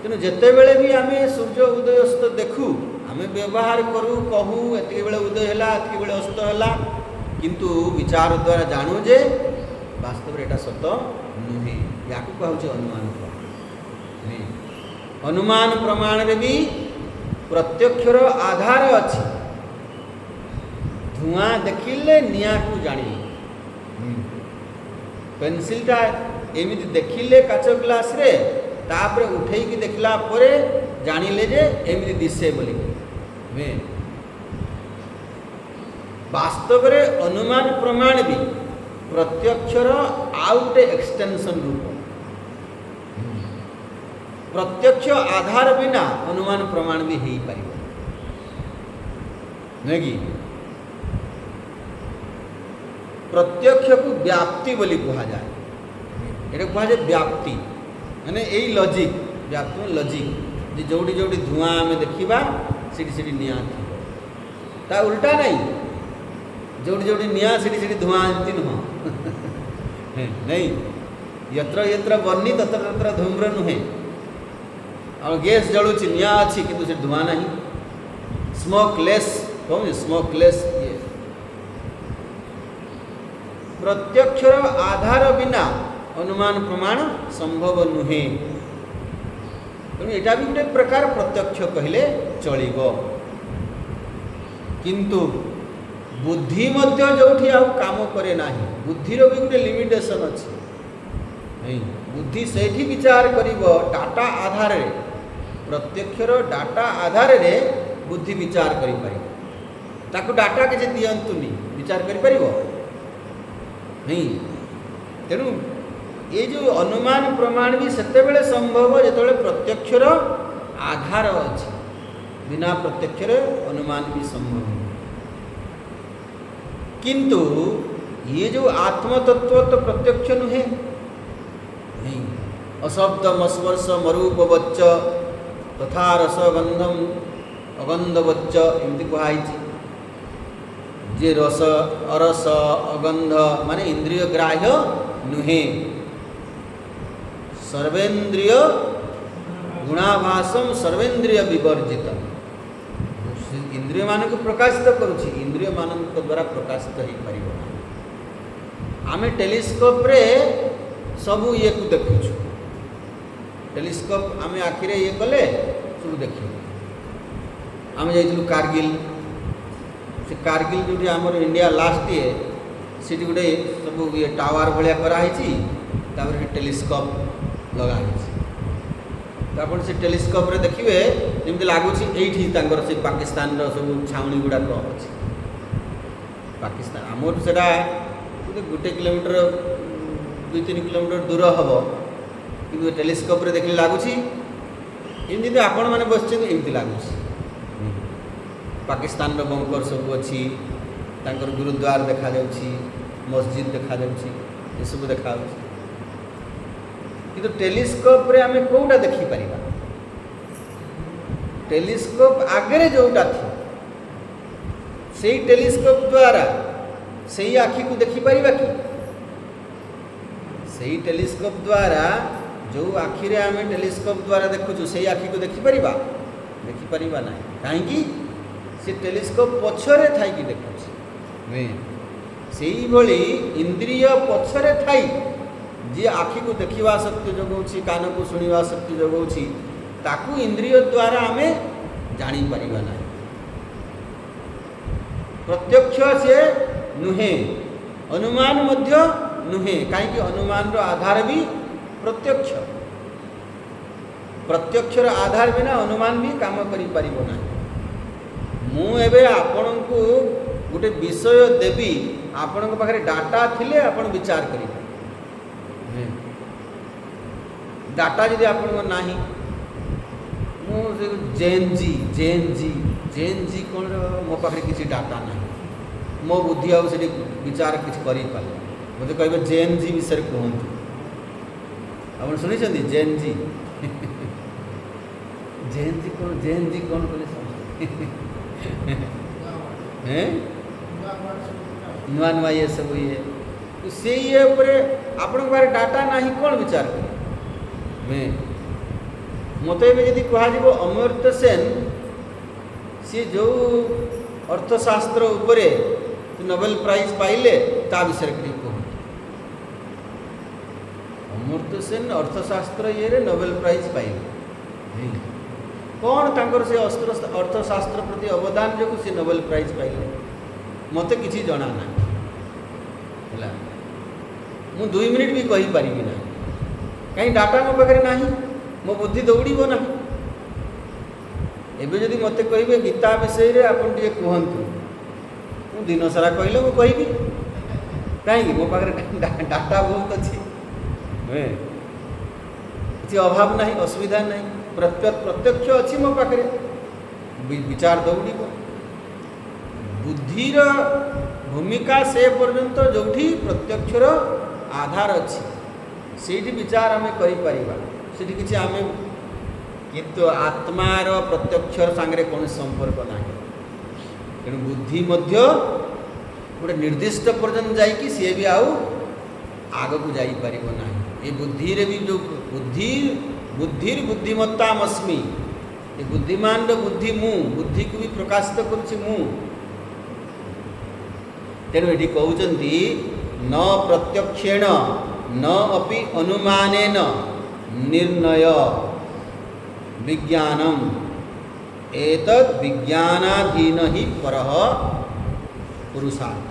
तेणु जिते बेले भी आमे सूर्य उदय अस्त देखु आमे व्यवहार करू कहू एति बेले उदय हैला एति बेले अस्त हैला किंतु विचार द्वारा जानू जे वास्तव रे एटा सत नुहे याकू कहउछ अनुमान प्रमाण अनुमान प्रमाण रे भी प्रत्यक्षर आधार अछि धुआं देखिले निया को जानी पेंसिलटा एमिति देखिले काच ग्लास रे तापरे उठेई की देखला परे जानिले जे एमिति दिसे बोली वे वास्तव रे अनुमान प्रमाण भी प्रत्यक्षर आउट एक्सटेंशन रूप प्रत्यक्ष आधार बिना अनुमान प्रमाण भी हेई पारिबो नेगी प्रत्यक्ष को व्याप्ति बोली कहा जाए एटा कहा जाए व्याप्ति माने एई लॉजिक व्याप्ति में लॉजिक जे जोडी जोडी धुआं आमे देखिबा सिटी सिटी निया थिबो ता उल्टा नहीं जोडी जोडी निया सिटी सिटी धुआं एंति न नहीं यत्र यत्र बन्नी तत्र तत्र धूम्र नुहे और गैस जळुची निया अछि किंतु से धुआं नहीं स्मोकलेस कौन स्मोकलेस ये प्रत्यक्षर आधार बिना अनुमान प्रमाण संभव नुहे तेणु एटा भी गोटे प्रकार प्रत्यक्ष कहले चलिबो किंतु बुद्धि मध्य जोठी आ काम करे नाही बुद्धिर भी गोटे लिमिटेशन अछि नहीं बुद्धि सेठी विचार करिवो डाटा आधार रे प्रत्यक्षर डाटा आधार रे बुद्धि विचार करि पारि ताको डाटा के जे दियंतुनी विचार करि परिवो नहीं तेणु ये जो अनुमान प्रमाण भी सेते बेले संभव जेतबेले प्रत्यक्षर आधार अछि बिना प्रत्यक्षर अनुमान भी संभव नहीं किंतु ये जो आत्म तत्व तो प्रत्यक्ष नुहे नहीं अशब्दम स्पर्श मरूप वच्च तथा रसगंधम अगंधवच्च एमती कहाई जे रस अरस अगंध माने इंद्रिय ग्राह्य नुहे सर्वेन्द्रिय गुणाभासम सर्वेन्द्रिय विवर्जित इंद्रिय मान को प्रकाशित करुछि इंद्रिय मान द्वारा प्रकाशित हो पार आमे टेलीस्कोप रे सबू ये को देखुछु टेलीस्कोप आमे आखिरे ये कले सब देखियो आमे जाइथिलु कारगिल से कारगिल जो आमर इंडिया लास्ट ये सीटी गोटे सब ये टावर भाया कराई टेलीस्कोप लगा तो आप से टेलीस्कोप रे देखिए जमी लगुच ये से पाकिस्तान सब छाउनी गुड़ाक अच्छे पाकिस्तान आमर से गोटे किलोमीटर 2-3 किलोमीटर दूर हम कि टेलीस्कोप रे देखले लगुच एमती आपण मैंने बस एमती लगुच पाकिस्तान बंकर सब अच्छी गुरुद्वार देखा मस्जिद देखा ये सब देखा कि टेलीस्कोप रे आम कौटा देखिपर टेलीस्कोप आगे जोटा थी से टेलीस्कोप द्वारा से आखि को देखिपर कि से टेलीस्कोप द्वारा जो आखिरे आम टेलीस्कोप द्वारा देखुचु से आखि को देखिपर देखिपर ना कहीं से टेलीस्कोप पछरे थी देखुचे से भली इंद्रिय पछरे थी जी आखि को देखा शक्ति जगाऊँ कान को शुणा शक्ति जगाऊँ ताकू इंद्रिय द्वारा आम जापर ना प्रत्यक्ष से नुहे अनुमान मध्य नुहे कहीं अनुमान रो आधार भी प्रत्यक्ष प्रत्यक्षर आधार बिना अनुमान भी काम करि परिबो ना मु एबे आपण को गोटे विषय देवी आपण को पाखरे डाटा थिले आपण विचार करिबे डाटा यदि आपण को नाही मु जेन जी कौन मो पाखे किसी डाटा ना मो बुद्धि आउ से विचार किसी कर मत कहे जेन जी विषय कहतु आप शुणी जेन जी जेन जी कौन नुआ नुआ ये सब ये से ये आपण पाखे डाटा ना कौन विचार करें मत यदि कह अमर्त्य सेन सी जो अर्थशास्त्र उपरे नोबेल प्राइज पाइले ता विषय कह अमर्त्य सेन अर्थशास्त्र ये नोबेल प्राइज पाइले कौन तांकर से अर्थशास्त्र प्रति अवदान जो सी नोबेल प्राइज पाइले मत किसी जना ना मु 2 मिनिट भी कही पारिबी ना कहीं डाटा मो पाखे ना मो बुद्धि दौड़ब ना एबे जदि मते कहिबे गीता विषय रे आपन टिके कहंतु मु दिन सारा कहले मु कहबी कहीं मो पाखे डाटा बहुत अच्छी किसी अभाव नहीं असुविधा नहीं प्रत्यक्ष अच्छी मो पाखे विचार दौड़ब बुद्धिर भूमिका से पर्यंत जोठी प्रत्यक्षर आधार अच्छी से विचार आम कर किसी आम किंतु आत्मार प्रत्यक्षर सांगे कौन संपर्क ना तेणु बुद्धि मध्य गोटे निर्दिष्ट पर्यटन जाकि सी भी आउ आग को जापर ना ये बुद्धि रे भी जो बुद्धिर बुद्धिमत्तामस्मि ये बुद्धिमान बुद्धि मु बुद्धि को भी प्रकाशित करुच्ची मु तेणु ये कहते न प्रत्यक्षेण न अपि अनुमानेन निर्णय विज्ञानम एतद् विज्ञानाधीन ही परः पुरुषार्थ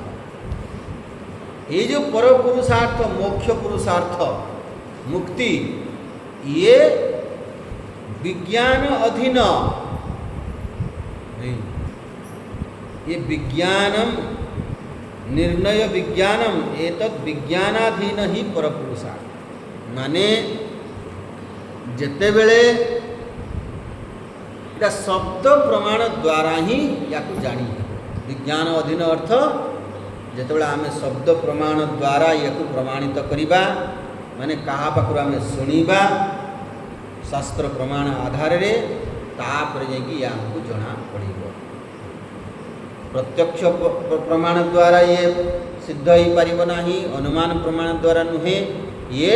ये जो पर पुरुषार्थ मोक्ष पुरुषार्थ मुक्ति ये विज्ञान अधीन नहीं ये विज्ञानम निर्णय विज्ञानम एतद् विज्ञानाधीन ही पर पुरुषार्थ माने जेते बेले इटा शब्द प्रमाण द्वारा ही या जानी विज्ञान अधीन अर्थ जेतेबेले आमे शब्द प्रमाण द्वारा या प्रमाणित करिबा माने कहा पाखरु आमे सुनिबा शास्त्र प्रमाण आधार रे तापर जाकि या हमको जना पड़िबो प्रत्यक्ष प्रमाण द्वारा ये सिद्ध ही पारिबो नाही अनुमान प्रमाण द्वारा नुहे ये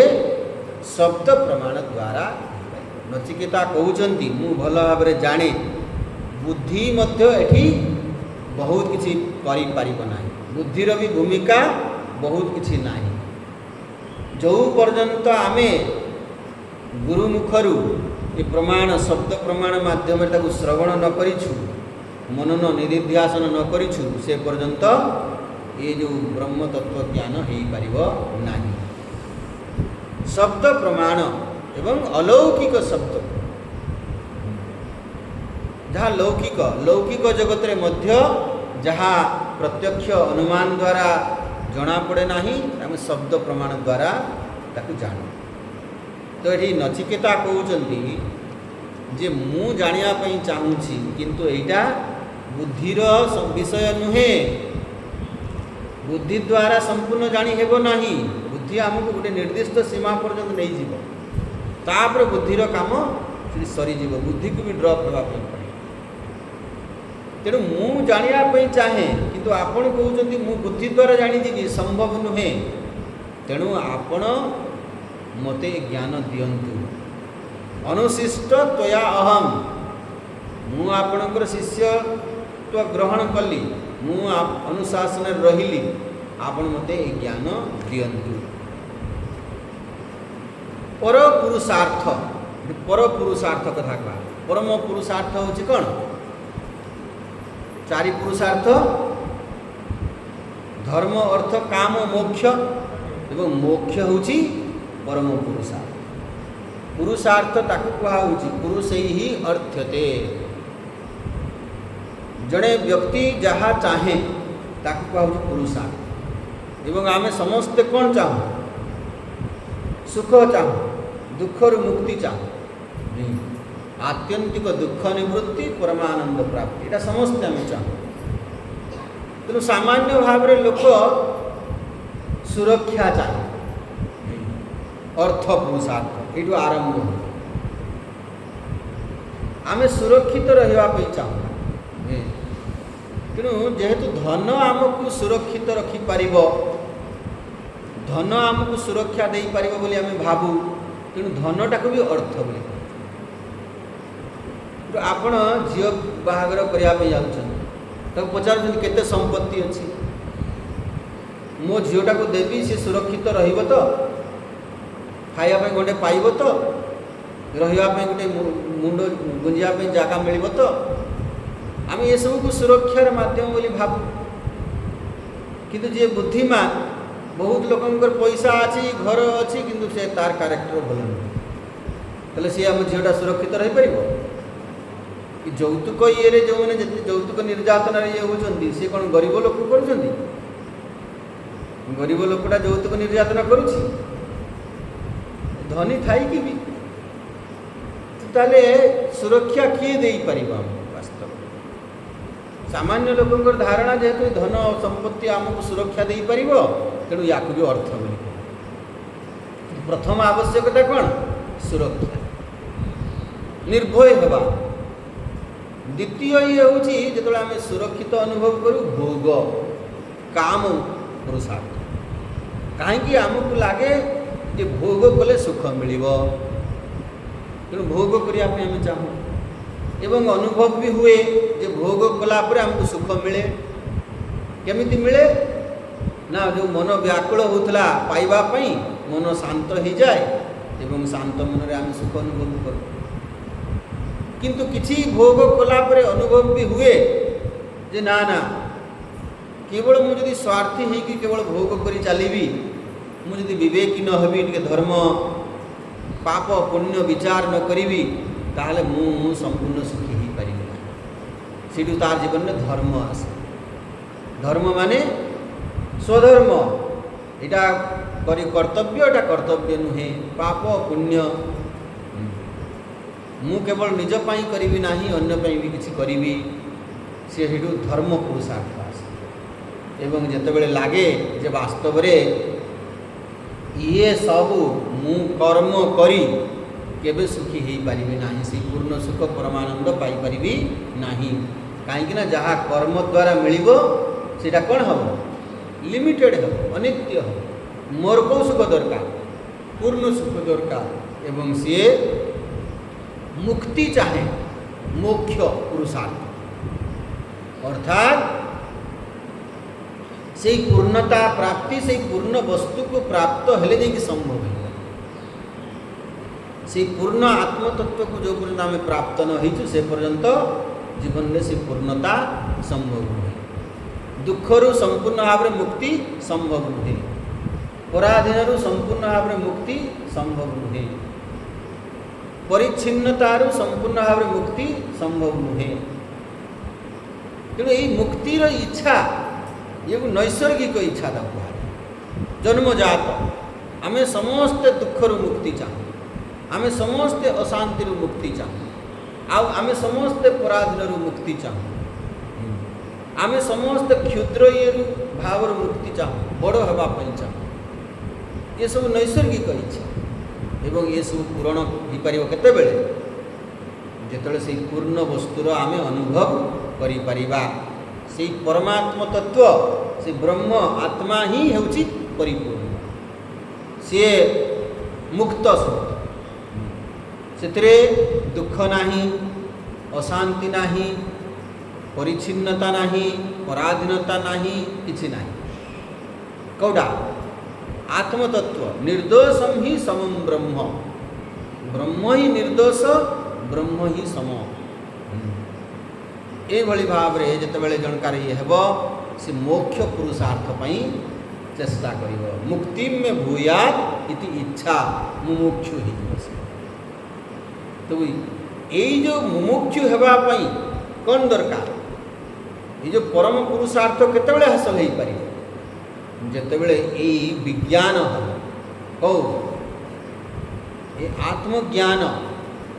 शब्द प्रमाण द्वारा नचिकेता कहउचंती मु भल भाव जाने बुद्धि मध्य एठी बहुत किछि करि पारिबो नाही बुद्धिर भी भूमिका बहुत किछि नाही जो पर्यंत आमे गुरु मुखरु ये प्रमाण शब्द प्रमाण माध्यम ताकू श्रवण न करिछु मनन निधिध्यासन न करिछु से पर्यंत ये जो ब्रह्म तत्व ज्ञान हो पारिबो नाही शब्द प्रमाण एवं अलौकिक शब्द जहाँ लौकिक लौकिक जगत रे मध्य जहाँ प्रत्यक्ष अनुमान द्वारा जना पड़े नाही आमे शब्द प्रमाण द्वारा ताकू जानु तो ये नचिकेता कहउचंती जे मु जानिया पई चाहूची किंतु एटा बुद्धिर विषय नुहे बुद्धि द्वारा संपूर्ण जानी हेबो नाही बुद्धि आमको गोटे निर्दिष्ट सीमा पर्यंत नहीं जीव तापर बुद्धिर काम सरी जीव बुद्धि को भी ड्रप होगा पड़े तेणु मु जाना चाहे किंतु आपण कहते मु बुद्धि द्वारा जानीजी संभव नुहे तेणु आपण मते ज्ञान दियंतु अनुशिष्ट त्वया अहम मु आपणकर शिष्यत्व ग्रहण कली मु अनुशासन रहिली आपण मते ज्ञान दियंतु पर पुरुषार्थ कथा कहा परम पुरुषार्थ होची कौन चारि पुरुषार्थ धर्म अर्थ काम मोक्ष एवं मोक्ष होची परम पुरुषार्थ पुरुषार्थ ताकू कहा होची पुरुष ही अर्थ्यते जड़े व्यक्ति जहाँ चाहे ताकू कहा होची पुरुषार्थ एवं आमे समस्ते कौन चाहूँ सुख चाहूँ दुखर मुक्ति चाहूँ आत्यंतिक दुख निवृत्ति परमानंद प्राप्ति यहाँ समस्ते आम चाहूँ तेणु सामान्य भाव में लोक सुरक्षा चाहे अर्थ पुरुषार्थ ये आरंभ हो आम सुरक्षित रही चाहूँ तेणु जेहेतु धन आमको सुरक्षित रखिपर धन आमको सुरक्षा दे पार बोली आम भावु तेणु धनटा को भी अर्थ बोली तो आपण झील बाहागर करने जाऊँ पचार केते संपत्ति अच्छी मो झीलटा को देवी सी सुरक्षित रहिबो तो खाइबा गोटे पाइब तो रही गोटे मुंड गुंजापी जगह मिल तो आम ये सब को सुरक्षार माध्यम बोली भावु किंतु जी बुद्धिमान बहुत लोकंकर पैसा अच्छी घर अच्छी किंतु से तार कैरेक्टर भल नुहे सी आम झीलटा सुरक्षित रही पार कि যৌতুক ये जो मैंने যৌতুক निर्यातना ये होती सी कौन गरीब लोक कर गरीब लोकटा যৌতুক निर्यातना करुच्ची धनी थाई कि भी ताले सुरक्षा किए दे पार वास्तव सामान्य लोकंकर धारणा जेहेतु धन संपत्ति आमको सुरक्षा दे पार तेणु या भी अर्थ बोली प्रथम आवश्यकता कौन सुरक्षा निर्भय होगा द्वितीय ये हूँ जो आम सुरक्षित अनुभव करूँ भोग काम पुरुषार्थ कहीं आमको लगे जे भोग कले सुख मिल तेणु भोग करने आम चाहूँ एवं अनुभव भी हुए जे भोग कलापर आमको सुख मिले केमिति मिले ना जो मन व्याकुल होता पाइबापी मन शांत हो जाए एवं शांत मन आम सुख अनुभव करूँ किंतु किसी भोग कलापर अनुभव भी हुए जे ना ना केवल मुझे स्वार्थी हो कि केवल भोग कर चली मुझे विवेकी न हबी टे धर्म पाप पुण्य विचार न करी ताहले मु संपूर्ण सुखी हो पारि सीठू तार जीवन में धर्म आसे धर्म माने स्वधर्म यहाँ कर्तव्य नुहे पाप पुण्य मु केवल निजपाई करी ना अन्य भी किसी करी सी हेठू धर्म पुरुषार्थ आसे एवं जितेबले लगे जे वास्तव रे ये सब मु कर्म करी केबे सुखी हो पारि ना से पूर्ण सुख परमानंद पाइपरि ना कहीं जहाँ कर्म द्वारा मिल सेटा कौन हम लिमिटेड हम अनित्य हम मोर को सुख दरकार पूर्ण सुख दरकार एवं सी मुक्ति चाहे मोक्ष पुरुषार्थ अर्थात से पूर्णता प्राप्ति से पूर्ण वस्तु को प्राप्त हेले नहीं संभव है से पूर्ण आत्मतत्व को जो पर्यंत आम प्राप्त न हो से पर्यंत जीवन में से पूर्णता संभव नुहे दुखरु संपूर्ण भाव में मुक्ति संभव नुहे पराधीन संपूर्ण भाव में मुक्ति संभव नुहे परिच्छिन्नतारू संपूर्ण भाव में मुक्ति संभव नुहे तेणु यही मुक्तिर इच्छा ये नैसर्गिक इच्छा था कह जन्मजात आम समस्ते दुखर मुक्ति चाहूँ आम समस्ते अशांति मुक्ति चाहूँ आम समस्ते पराधीन मुक्ति चाहूँ आमे समस्त क्षुद्र ये भावर मुक्ति चाहूँ, बड़ होगापी चाहूँ। ये सब नैसर्गिक इच्छा एवं ये सब पूरण हो पार केतेबेले जेतेबेले से पूर्ण वस्तुर आमे अनुभव करि परिबा। से परमात्म तत्व से ब्रह्म आत्मा ही हेउची परिपूर्ण, सी मुक्त स्वरूप, से दुख नाही, अशांति नाही, परिच्छिन्नता नाही, पराधीनता नाही, किछि नाही। कौड़ा आत्मतत्व निर्दोषम ही समम ब्रह्म, ब्रह्म ही निर्दोष, ब्रह्म ही सम। ये भाव में जितेबाला जनकार ये हेब से मोक्ष पुरुषार्थ पई चेष्टा करिवो। मुक्ति में भूयात इति इच्छा मुमुक्षु ही। तो यही जो मुमुक्षु हेबा पई कौन दरकार, ये जो परम पुरुषार्थ केतेबेले हासिल हो पार जेतेबेले यही विज्ञान हो, ये आत्मज्ञान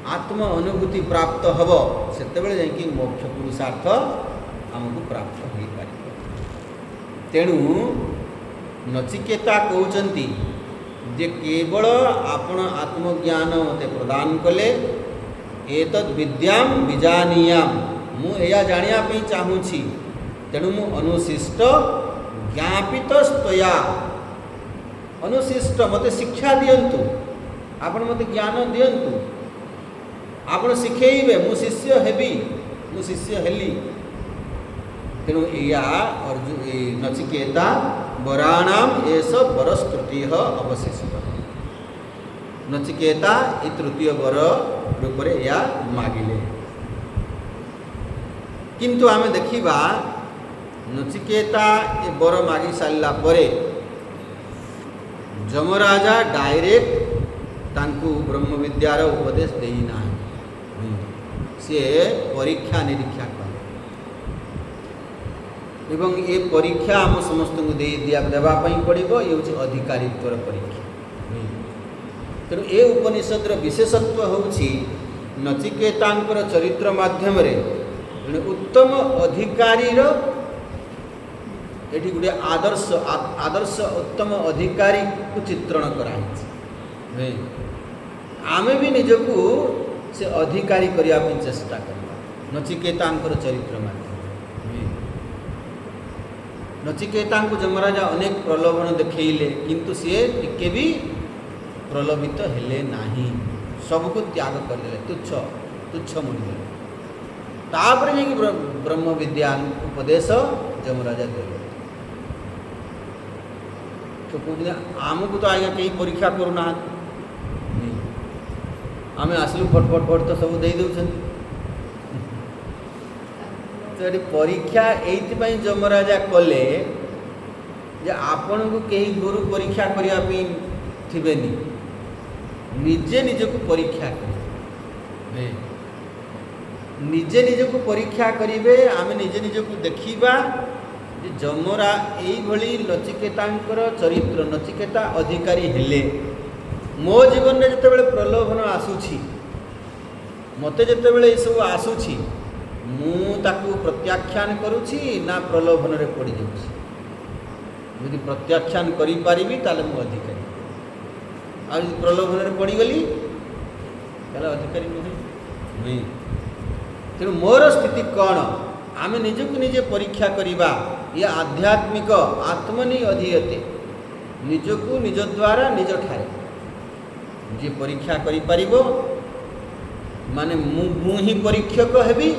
आत्म अनुभूति प्राप्त हब, सेतेबेले जाइकि मोक्ष पुरुषार्थ आमको प्राप्त हो पार। तेणु नचिकेता कहते जे केवल आपण आत्मज्ञान मते प्रदान कले एतद् विद्याम विजानीयाम, मु एया जानिया पई चाहूछि, तेणु मु अनुशिष्ट ज्ञापित स्तया, अनुशिष्ट मते शिक्षा दियंतु, आपण मते ज्ञान दियंतु, आपण शिखेइबे, मु शिष्य हेबी, मु शिष्य हेली। तेणु या अर्जुन नचिकेता वराणाम एष वरस्तृतीय अवशिष्ट। नचिकेता ये तृतीय वर रूप में या मागिले, किंतु आमे देखिबा नचिकेता ये वर मागी सारिला परे जमराजा डायरेक्ट तांकु ब्रह्म विद्यार उपदेश देना, सी परीक्षा निरीक्षा कले एवं ये परीक्षा आम समस्त को देवाई पड़ो। ये हूँ अधिकारित्वर परीक्षा। तेणु ये उपनिषद विशेषत्व होउछि नचिकेतांकर चरित्र माध्यम रे उत्तम अधिकारीर एठी गोटे आदर्श उत्तम अधिकारी को चित्रण कराई। आमे भी निजको से अधिकारी करने चेष्टा करवा नचिकेतांकर चरित्र माध्यम। नचिकेता को जमराजा अनेक प्रलोभन देखले, किंतु सी टिके भी प्रलोभित हेले नाही, सबको त्याग करदे, तुच्छ मुनि। तापर जे ब्रह्म विद्या उपदेश जमराजा देले। तो कहते आमको तो आज्ञा कहीं परीक्षा करूना, आम आसलु फटफट तो सब दे दौरान। तो ये परीक्षा ये जमराजा कले जे आपण को कहीं गुरु परीक्षा करने थे, निजे निजको परीक्षा करें, निजे निजको परीक्षा करेंगे। आम निजे निजको देखा जे जमरा यही नचिकेतांकर चरित्र, नचिकेता अधिकारी हेले। मो जीवन में जितेबाला प्रलोभन आसूची, मते जितेबाला सब आसूची, मु ताकू प्रत्याख्यान करुछि ना प्रलोभन रे पड़ी जाउछि। यदि प्रत्याख्यान करि पारिबी ताले मु अधिकारी, आ यदि प्रलोभन रे पड़ी गली ताले अधिकारी नहीं। तेणु मोर स्थिति कौन, आम निजको निजे परीक्षा करिबा। ये आध्यात्मिक आत्मनि अधीयते, निजको निज द्वारा निज ठारे जे परीक्षा करि पारिबो, माने मु ही परीक्षक हेबी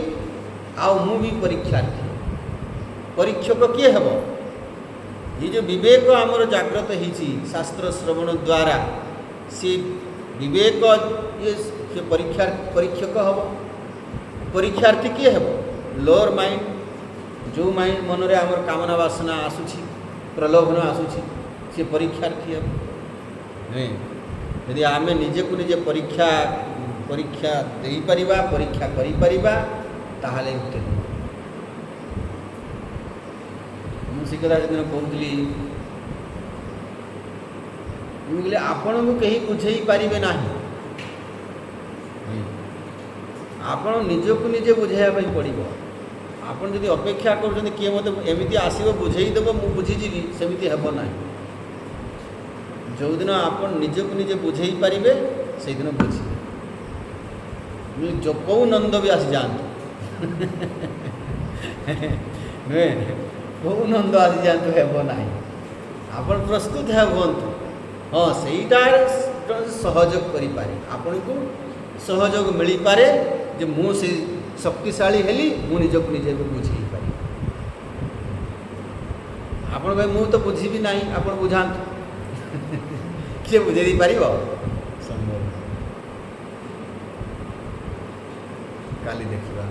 आउ मु भी परीक्षार्थी। परीक्षक किए हेब, ये जो विवेक आमर जागृत होइछि शास्त्र श्रवण द्वारा, से विवेक ये से परीक्षक हम। परीक्षार्थी किए हेब, लोअर माइंड, जो माइंड मन रे आमर कामना वासना आसुछि, प्रलोभन आसुछि, से परीक्षार्थी हम। यदि आमे निजे को निजे परीक्षा दे परिबा, परीक्षा करि परिबा, ताहले उत्तीर्ण। मुझे कदा दिन कहूली मुझे आपण को कहीं बुझे पारे ना, आपण निज को निजे बुझाइबा पड़ो। ଆପଣ ଯଦି ଅପେକ୍ଷା କରୁଛନ୍ତି କିଏ ମୋତେ ଏମିତି ଆସିବ ବୁଝେଇଦେବ ମୁଁ ବୁଝିଯିବି, ସେମିତି ହେବ ନାହିଁ। ଯେଉଁଦିନ ଆପଣ ନିଜକୁ ନିଜେ ବୁଝେଇ ପାରିବେ ସେଇଦିନ ବୁଝିବେ। କେଉଁ ନନ୍ଦ ବି ଆସିଯାଆନ୍ତୁ ନୁହେଁ, କେଉଁ ନନ୍ଦ ଆସିଯାଆନ୍ତୁ, ହେବ ନାହିଁ। ଆପଣ ପ୍ରସ୍ତୁତ ହୁଅନ୍ତୁ। ହଁ, ସେଇଟାରେ ସହଯୋଗ କରିପାରେ, ଆପଣଙ୍କୁ ସହଯୋଗ ମିଳିପାରେ ଯେ ମୁଁ ସେ ଶକ୍ତିଶାଳୀ ହେଲି, ମୁଁ ନିଜକୁ ନିଜେ ବୁଝେଇ ପାରିବି। ଆପଣ ଭାଇ ମୁଁ ତ ବୁଝିବି ନାହିଁ, ଆପଣ ବୁଝାନ୍ତୁ କିଏ ବୁଝେଇ ଦେଇପାରିବ? ସମ୍ଭବ। କାଲି ଦେଖିବା।